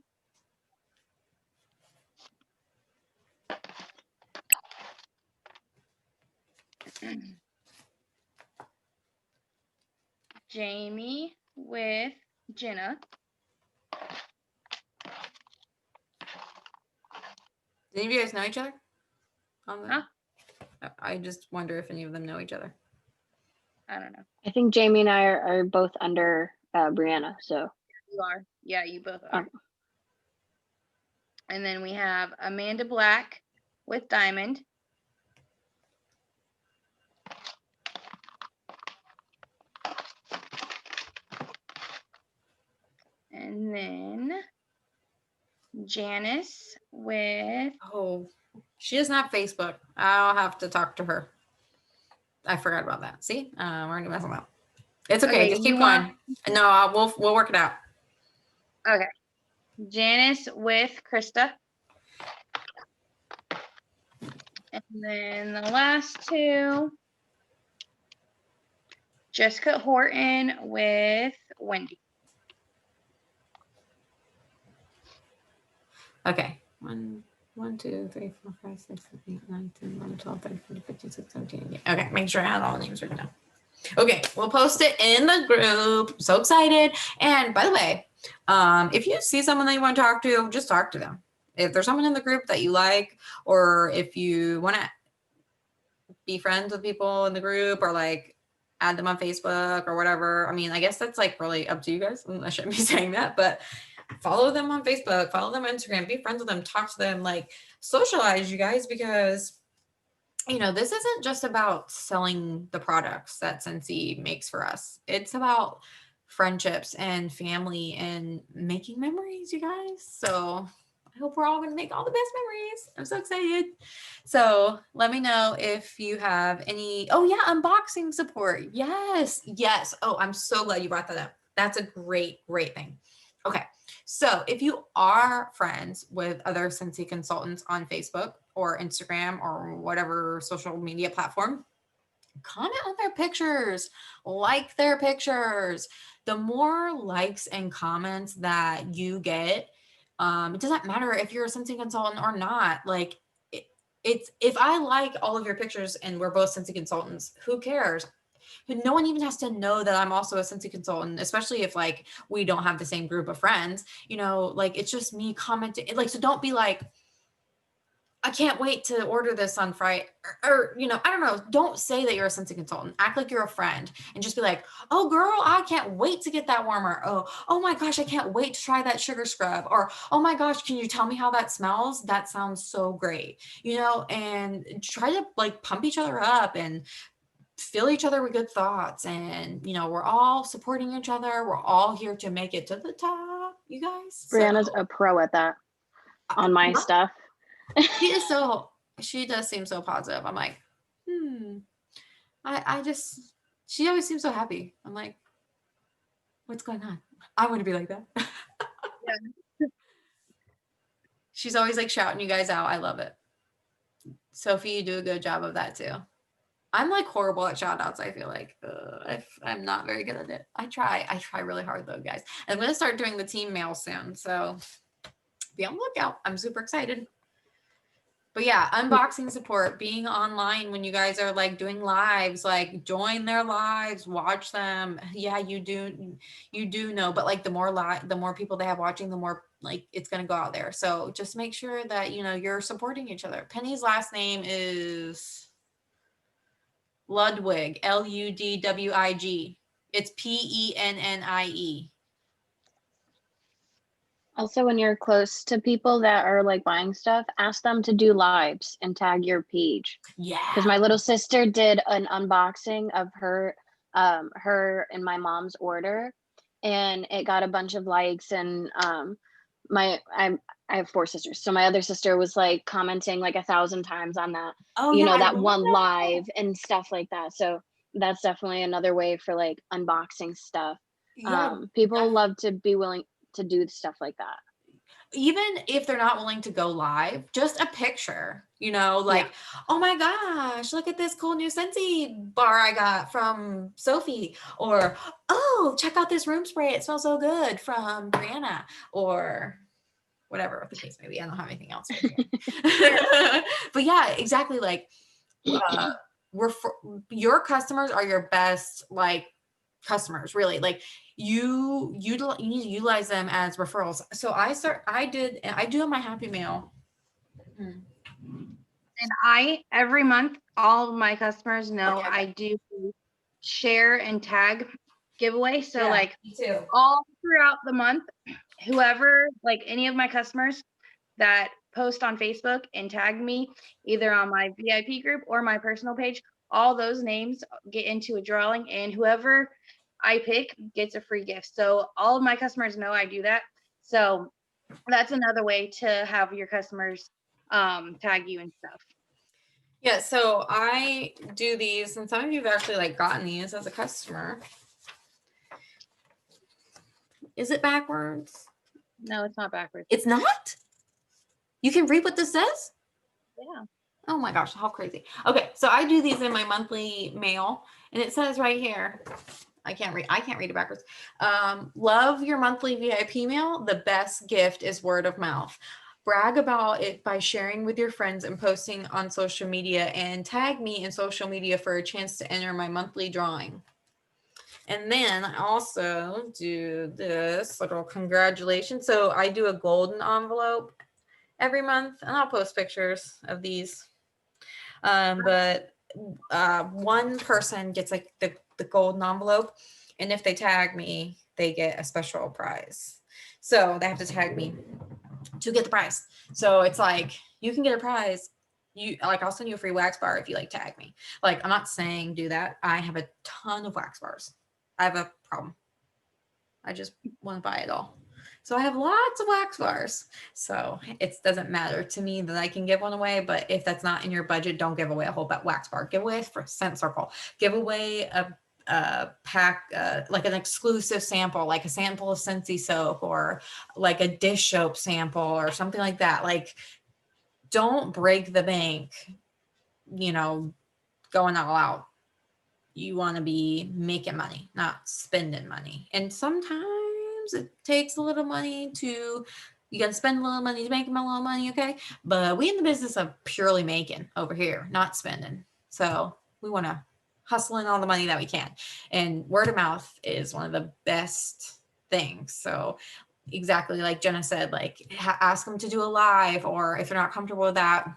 Jamie with Jenna. Do any of you guys know each other? Huh? I just wonder if any of them know each other. I don't know. I think Jamie and I are both under Brianna. So You are. Yeah, you both are. Okay. And then we have Amanda Black with Diamond. And then Janice with Oh, she doesn't have Facebook. I'll have to talk to her. I forgot about that. See, we're gonna mess them up. It's okay. Okay, Just keep you going. No, we'll work it out. Okay. Janice with Krista. And then the last two, Jessica Horton with Wendy. Okay. 1, 2, 3, 4, 5, 6, 7, 8, 9, 10, 11, 12, 13, 14, 15, 16, 17, 18. Okay, make sure I have all the names written down. Okay, we'll post it in the group. I'm so excited. And by the way, if you see someone that you want to talk to, just talk to them. If there's someone in the group that you like, or if you want to be friends with people in the group, or like add them on Facebook or whatever. I mean, I guess that's like really up to you guys. I shouldn't be saying that, but follow them on Facebook, follow them on Instagram, be friends with them, talk to them, like socialize, you guys, because this isn't just about selling the products that Scentsy makes for us. It's about friendships and family and making memories, you guys. So I hope we're all going to make all the best memories. I'm so excited. So let me know if you have any. Oh yeah, unboxing support. Yes, yes. Oh, I'm so glad you brought that up. That's a great, great thing. Okay, so if you are friends with other Scentsy consultants on Facebook or Instagram or whatever social media platform, comment on their pictures, like their pictures. The more likes and comments that you get, it doesn't matter if you're a Scentsy consultant or not. Like it's if I like all of your pictures and we're both Scentsy consultants, who cares? No one even has to know that I'm also a Scentsy consultant, especially if like we don't have the same group of friends. Like it's just me commenting. Like, so don't be like, I can't wait to order this on Friday. Or, I don't know. Don't say that you're a Scentsy consultant. Act like you're a friend and just be like, oh girl, I can't wait to get that warmer. Oh my gosh, I can't wait to try that sugar scrub. Or, oh my gosh, can you tell me how that smells? That sounds so great. And try to like pump each other up and fill each other with good thoughts. And, we're all supporting each other. We're all here to make it to the top, you guys. Brianna's a pro at that on my stuff. She does seem so positive. I'm like, she always seems so happy. I'm like, what's going on? I want to be like that. Yeah. She's always like shouting you guys out. I love it. Sophie, you do a good job of that too. I'm like horrible at shout outs. I feel like I'm not very good at it. I try really hard though, guys. I'm going to start doing the team mail soon. So be on the lookout. I'm super excited. But yeah, unboxing support, being online when you guys are like doing lives, like join their lives, watch them. Yeah, you do know, but like the more people they have watching, the more like it's going to go out there. So just make sure that, you're supporting each other. Penny's last name is Ludwig, Ludwig. It's Pennie. Also, when you're close to people that are like buying stuff, ask them to do lives and tag your page. Yeah. Because my little sister did an unboxing of her and my mom's order, and it got a bunch of likes. And I have 4 sisters, so my other sister was like commenting like 1,000 times on that. Oh, yeah, that one live and stuff like that. So that's definitely another way for like unboxing stuff. Yeah, people love to be willing to do stuff like that. Even if they're not willing to go live, just a picture, like, oh my gosh, look at this cool new Scentsy bar I got from Sophie, or, oh, check out this room spray. It smells so good from Brianna, or whatever the case may be. I don't have anything else. But yeah, exactly. Like, your customers are your best, like, customers, really. Like you need to utilize them as referrals. So I do in my Happy Mail. And every month, all of my customers know I do share and tag giveaway. So like all throughout the month, whoever, like any of my customers that post on Facebook and tag me either on my VIP group or my personal page, all those names get into a drawing, and whoever I pick gets a free gift. So all of my customers know I do that. So that's another way to have your customers tag you and stuff. Yeah, so I do these, and some of you have actually like gotten these as a customer. Is it backwards? No, it's not backwards. It's not? You can read what this says? Yeah. Oh my gosh, how crazy. Okay, so I do these in my monthly mail, and it says right here, I can't read it backwards. Love your monthly VIP mail. The best gift is word of mouth. Brag about it by sharing with your friends and posting on social media, and tag me in social media for a chance to enter my monthly drawing. And then I also do this little congratulations. So I do a golden envelope every month, and I'll post pictures of these. But one person gets like the golden envelope, and if they tag me, they get a special prize. So they have to tag me to get the prize. So it's like, you can get a prize. I'll send you a free wax bar if you like tag me. Like, I'm not saying do that. I have a ton of wax bars. I have a problem. I just want to buy it all. So I have lots of wax bars. So it doesn't matter to me that I can give one away, but if that's not in your budget, don't give away a whole wax bar. Give away for Scent Circle. Give away a pack, like an exclusive sample, like a sample of Scentsy soap or like a dish soap sample or something like that. Like, don't break the bank, you know, going all out. You want to be making money, not spending money. And sometimes it takes a little money you got to spend a little money to make a little money, okay? But we in the business of purely making over here, not spending. So we want to hustle in all the money that we can. And word of mouth is one of the best things. So exactly like Jenna said, like ask them to do a live, or if they're not comfortable with that,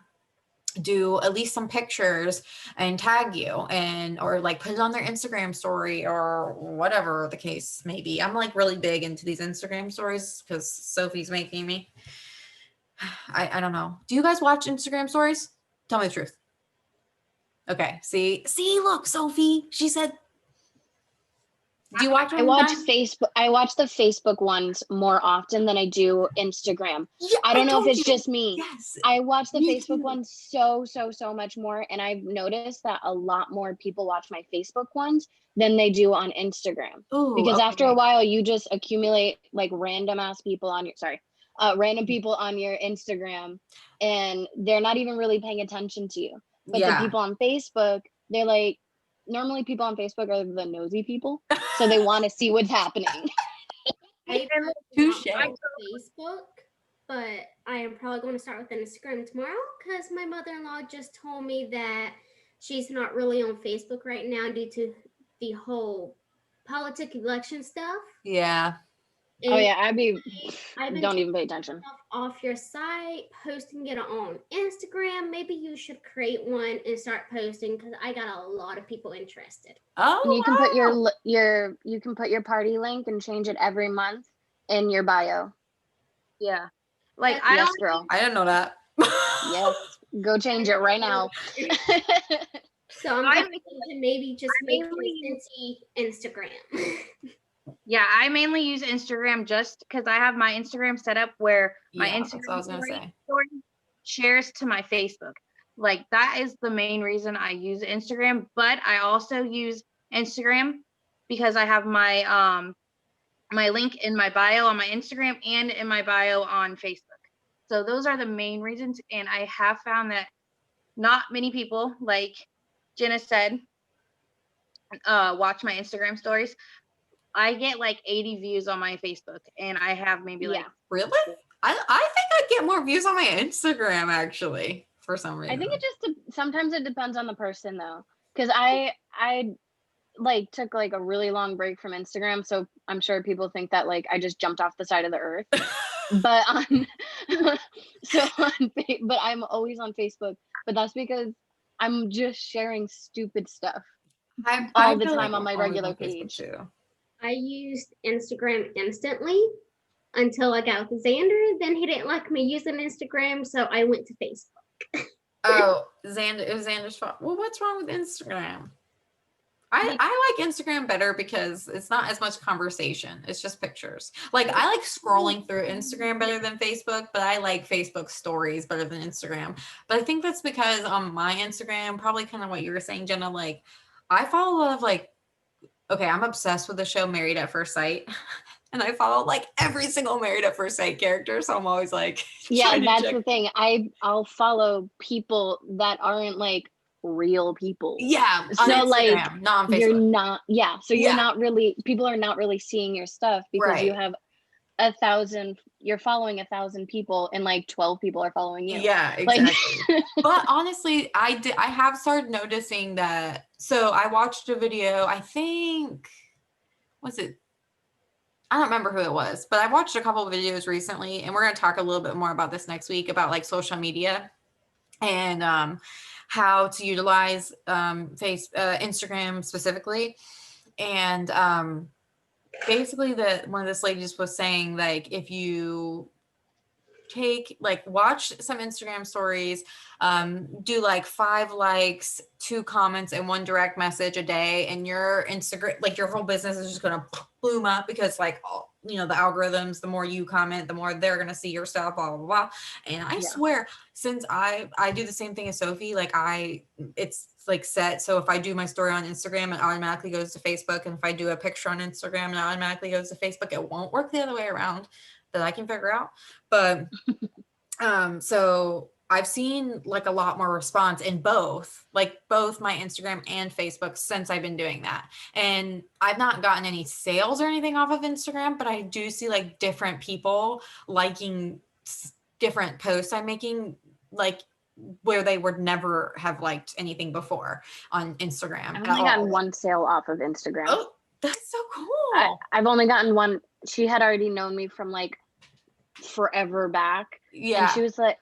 do at least some pictures and tag you, and or like put it on their Instagram story or whatever the case may be. I'm like really big into these Instagram stories because Sophie's making me. I don't know. Do you guys watch Instagram stories? Tell me the truth. Okay. See, look, Sophie, she said. Do you watch? I watch Facebook. I watch the Facebook ones more often than I do Instagram. Yeah, I don't know if it's just me. Yes. I watch the Me Facebook too. ones so much more, and I've noticed that a lot more people watch my Facebook ones than they do on Instagram. Ooh, Because okay. after a while, you just accumulate like random people on your Instagram, and they're not even really paying attention to you. But the people on Facebook, they're like, normally people on Facebook are the nosy people, so they want to see what's happening. I Touche. on Facebook, but I am probably going to start with Instagram tomorrow because my mother-in-law just told me that she's not really on Facebook right now due to the whole politic election stuff. Yeah. Oh yeah, I've been don't even pay attention. off your site, posting it on Instagram. Maybe you should create one and start posting because I got a lot of people interested. Oh, And you can put wow. you can put your party link and change it every month in your bio. Yeah. Like Yes, I Yes, don't girl. I didn't know that. Yes. Go change it right now. So I'm I'm- thinking to maybe just I make mainly- a Scentsy Instagram. Yeah, I mainly use Instagram just because I have my Instagram set up where my Yeah, that's Instagram what I was gonna say. story shares to my Facebook. Like that is the main reason I use Instagram, but I also use Instagram because I have my my link in my bio on my Instagram and in my bio on Facebook. So those are the main reasons, and I have found that not many people, like Jenna said, watch my Instagram stories. I get like 80 views on my Facebook, and I have maybe like Really? I think I get more views on my Instagram actually for some reason. I think it just sometimes it depends on the person though, because I like took like a really long break from Instagram, so I'm sure people think that like I just jumped off the side of the earth. But but I'm always on Facebook, but that's because I'm just sharing stupid stuff all the feel time on I'm my always regular on Facebook page. too. I used Instagram instantly until I got with Xander. Then he didn't like me using Instagram, so I went to Facebook. Oh, Xander, it was Xander's fault. Well, what's wrong with Instagram? I like Instagram better because it's not as much conversation. It's just pictures. Like I like scrolling through Instagram better than Facebook, but I like Facebook stories better than Instagram. But I think that's because on my Instagram, probably kind of what you were saying, Jenna, like I follow a lot of like, okay, I'm obsessed with the show Married at First Sight. And I follow like every single Married at First Sight character. So I'm always like, Yeah, trying to that's check- the thing. I'll follow people that aren't like real people. Yeah, on So, Instagram, like, not on Facebook. You're not, yeah. So Yeah. you're not really, people are not really seeing your stuff because you Right. have 1,000, you're following 1,000 people and like 12 people are following you. Yeah, Like- exactly. But honestly, I have started noticing that. So I watched a video, I think, I don't remember who it was, but I watched a couple of videos recently, and we're going to talk a little bit more about this next week about like social media and how to utilize Instagram specifically. And basically one of this ladies was saying, like, if you watch some Instagram stories, do like 5 likes, 2 comments, and 1 direct message a day, and your Instagram, like your whole business is just gonna bloom up because like you know, the algorithms, the more you comment, the more they're gonna see your stuff, blah blah blah. And I Yeah. swear, since I do the same thing as Sophie, like it's like set. So if I do my story on Instagram, it automatically goes to Facebook, and if I do a picture on Instagram, it automatically goes to Facebook. It won't work the other way around that I can figure out. But so I've seen like a lot more response in both my Instagram and Facebook since I've been doing that. And I've not gotten any sales or anything off of Instagram, but I do see like different people liking different posts I'm making, like where they would never have liked anything before on Instagram. I've at only gotten all. one sale off of Instagram. Oh, that's so cool. I've only gotten one. She had already known me from like forever back. Yeah. And she was like,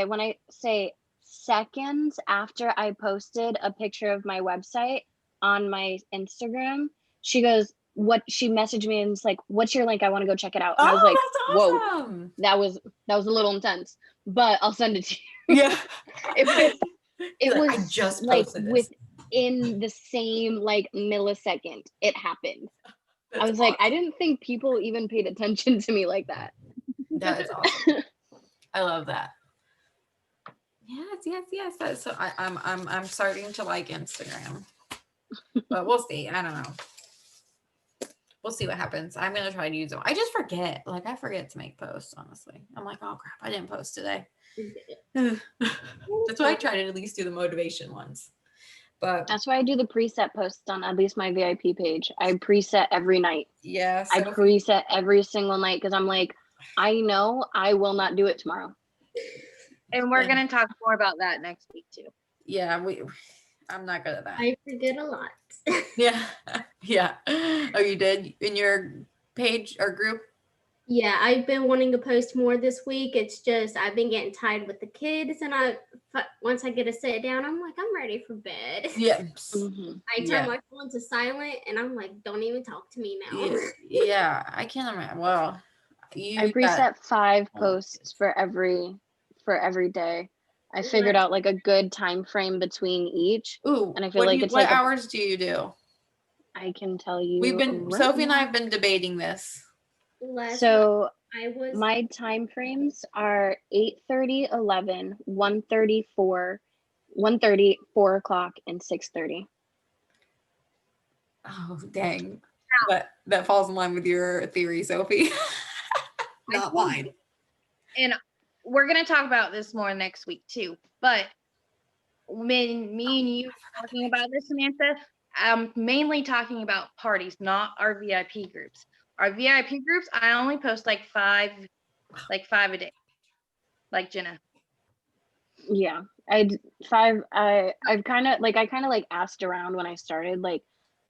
when I say seconds after I posted a picture of my website on my Instagram, she goes, she messaged me and was like, what's your link? I want to go check it out. And I was like, that's awesome. whoa, that was a little intense, but I'll send it to you. Yeah. It was I just like posted this. within the same like millisecond it happened. That's I was like, I awesome. didn't think people even paid attention to me like that. That is awesome. I love that. Yes. That's so I'm starting to like Instagram. But we'll see. I don't know. We'll see what happens. I'm gonna try to use them. I just forget. Like I forget to make posts, honestly. I'm like, oh crap, I didn't post today. That's why I try to at least do the motivation ones. But That's why I do the preset posts on at least my VIP page. I preset every night. yeah, I preset every single night because I'm like, I know I will not do it tomorrow. And we're Yeah. gonna talk more about that next week too. yeah, I'm not good at that. I forget a lot. Yeah. Oh, you did in your page or group? Yeah, I've been wanting to post more this week. It's just I've been getting tired with the kids, and once I get to sit down, I'm like, I'm ready for bed. Yeah. Mhm. I turn Yeah. my phone to silent, and I'm like, don't even talk to me now. Yeah, I can't imagine. Well, I preset 5 posts for every day. I figured out like a good time frame between each. Ooh, And I feel like it's what like hours do you do? I can tell you. Sophie and I have been debating this. So I was my time frames are 8:30, 11, 1:30, 4, 1:30, 4 o'clock, and 6:30. Oh, dang. That falls in line with your theory, Sophie. Not mine. And we're gonna talk about this more next week too. But when me and you were talking about this, Samantha, I'm mainly talking about parties, not our VIP groups. Our VIP groups, I only post like five a day, like Jenna. Yeah, I've kind of like asked around when I started, like,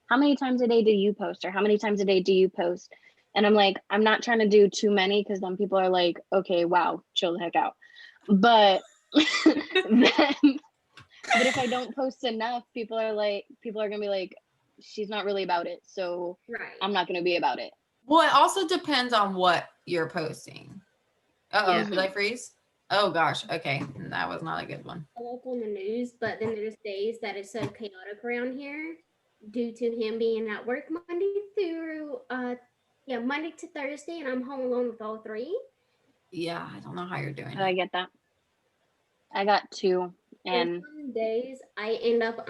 how many times a day do you post, or how many times a day do you post? And I'm like, I'm not trying to do too many because then people are like, okay, wow, chill the heck out. But but if I don't post enough, people are gonna be like, she's not really about it, so right. I'm not gonna be about it. Well, it also depends on what you're posting. Uh-oh, did I freeze? Oh gosh, okay. That was not a good one. I look on the news, but then there's days that it's so chaotic around here due to him being at work Monday to Thursday, and I'm home alone with all 3. Yeah, I don't know how you're doing I it. get that. I got 2, and some days I end up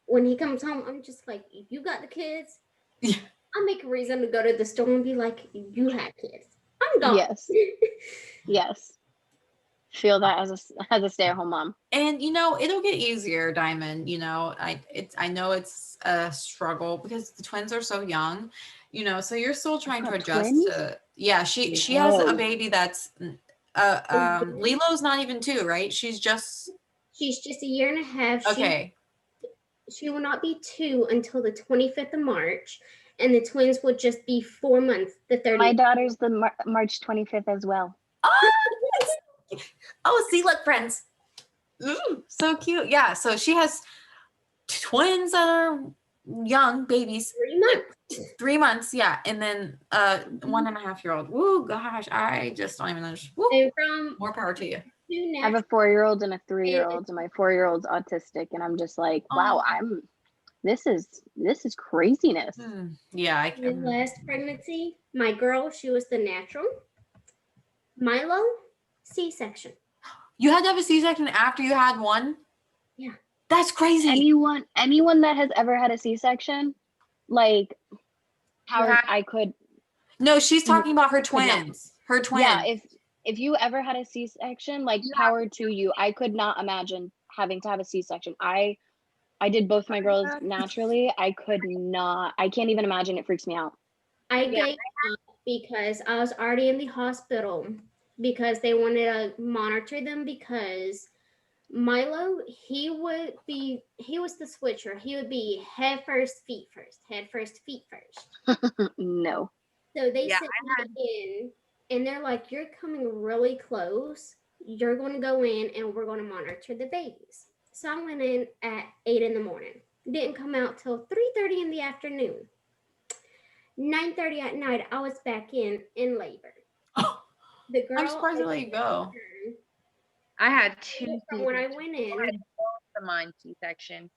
when he comes home, I'm just like, you got the kids? Yeah. I make a reason to go to the store and be like, you have kids. I'm gone. Yes. Feel that as a stay-at-home mom. And it'll get easier, Diamond. I know it's a struggle because the twins are so young, so you're still trying to adjust twins? to. Yeah, she has a baby that's Lilo's not even 2, right? She's just a year and a half. okay. She will not be 2 until the 25th of March, and the twins will just be 4 months. The 30th. My daughter's the March 25th as well. Oh, see, look, friends. Ooh, so cute. Yeah, so she has twins that are young babies. 3 months. 3 months, yeah, and then 1.5-year-old. Woo, gosh, I just don't even understand. And from More power to you. I have a 4-year-old and a 3-year-old, and my 4-year-old's autistic, and I'm just like, wow, this is craziness. Yeah, I My can. last pregnancy, my girl, she was the natural. Milo, C-section. You had to have a C-section after you had one? Yeah. That's crazy. Anyone that has ever had a C-section, like Howard, had- I could. No, she's talking about her could not. twins. Her twins. Yeah, if you ever had a C-section, like power to you. I could not imagine having to have a C-section. I did both my girls naturally. I can't even imagine. It freaks me out. I gave up because I was already in the hospital because they wanted to monitor them because Milo, he was the switcher. He would be head first, feet first, head first, feet first. No. So they Yeah, sent me in and they're like, you're coming really close. You're going to go in and we're going to monitor the babies. So I went in at 8 in the morning. Didn't come out till 3:30 in the afternoon. 9:30 at night, I was back in labor. Oh, The girl. I'm surprised they let you go. I had two From when I went in, for mine C-section.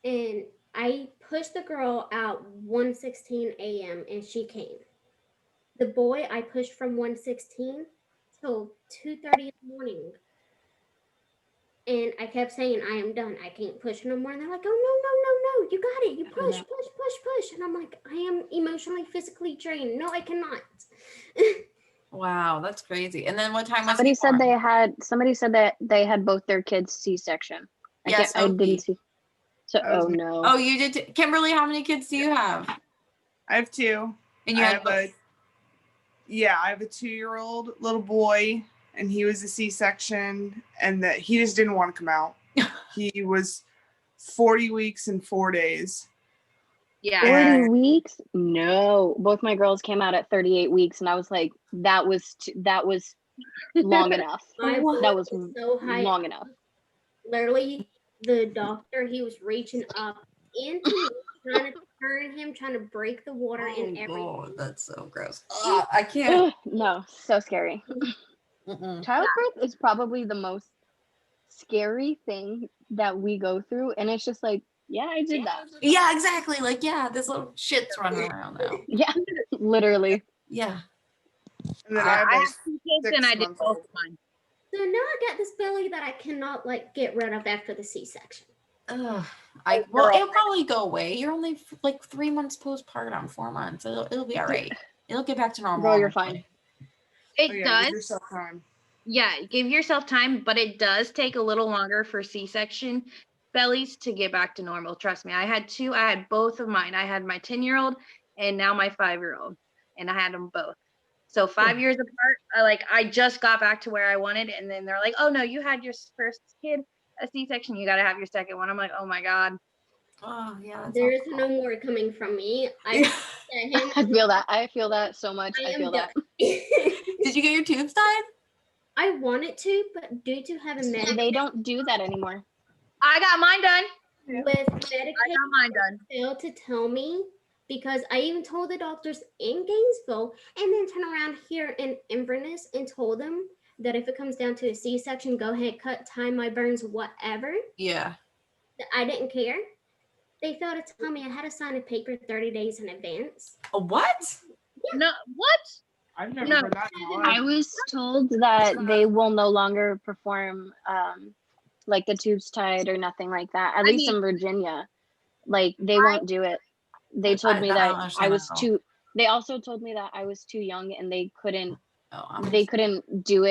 and I pushed the girl out 1:16 a.m. and she came. The boy I pushed from 1:16 till 2:30 in the morning. And I kept saying, I am done. I can't push no more. And they're like, oh, no, you got it. You push. And I'm like, I am emotionally, physically drained. No, I cannot. Wow, that's crazy. And then what time was Somebody he said born? somebody said that they had both their kids C-section. I Sophie. didn't see. So, That was oh me. no. Oh, you did. Kimberly, how many kids do you have? I have two. And you I had have both. I have a 2-year-old little boy, and he was a C-section, and that he just didn't want to come out. He was 40 weeks and 4 days. Yeah. 40 weeks? No. Both my girls came out at 38 weeks, and I was like, that was long enough. My What? boy That was so high. long enough. Literally, the doctor, he was reaching up into me, trying to turn him, trying to break the water and everything. Oh, that's so gross. I can't. Ugh, no, so scary. Mm-mm. Childbirth is probably the most scary thing that we go through, and it's just like, yeah, I did that. Yeah, exactly. Like, yeah, this little shit's running around now. Yeah, literally. Yeah. And then I I have I a have two kids and I did 6-month both old. of mine. So now I got this belly that I cannot get rid of after the C-section. Ugh. Oh, Well, girl. it'll probably go away. You're only like 3 months postpartum, 4 months. It'll be all right. It'll get back to normal. Girl, you're fine. It Oh, yeah, does. give yourself time. Yeah, give yourself time, but it does take a little longer for C-section bellies to get back to normal. Trust me. I had both of mine. I had my 10-year-old and now my 5-year-old, and I had them both. So 5 years apart, I just got back to where I wanted, and then they're like, oh no, you had your first kid a C-section, you got to have your second one. I'm like, oh my God. Oh, yeah. That's There's awful. no more coming from me. I said him. I feel that. I feel that so much. I feel that. Did you get your tubes tied? I wanted to, but due to having They don't do that anymore. I got mine done. with I Medicaid, got mine done. failed to tell me because I even told the doctors in Gainesville and then turn around here in Inverness and told them that if it comes down to a C-section, go ahead, cut, time my burns, whatever. Yeah. I didn't care. They failed to tell me I had to sign a paper 30 days in advance. A what? No, what? I've never No. heard that in my life. I was told that they will no longer perform like the tubes tied or nothing like that. At least in Virginia, like they won't do it. They told me I that don't I understand was that at all. too. They also told me that I was too young and they couldn't Oh, I'm do it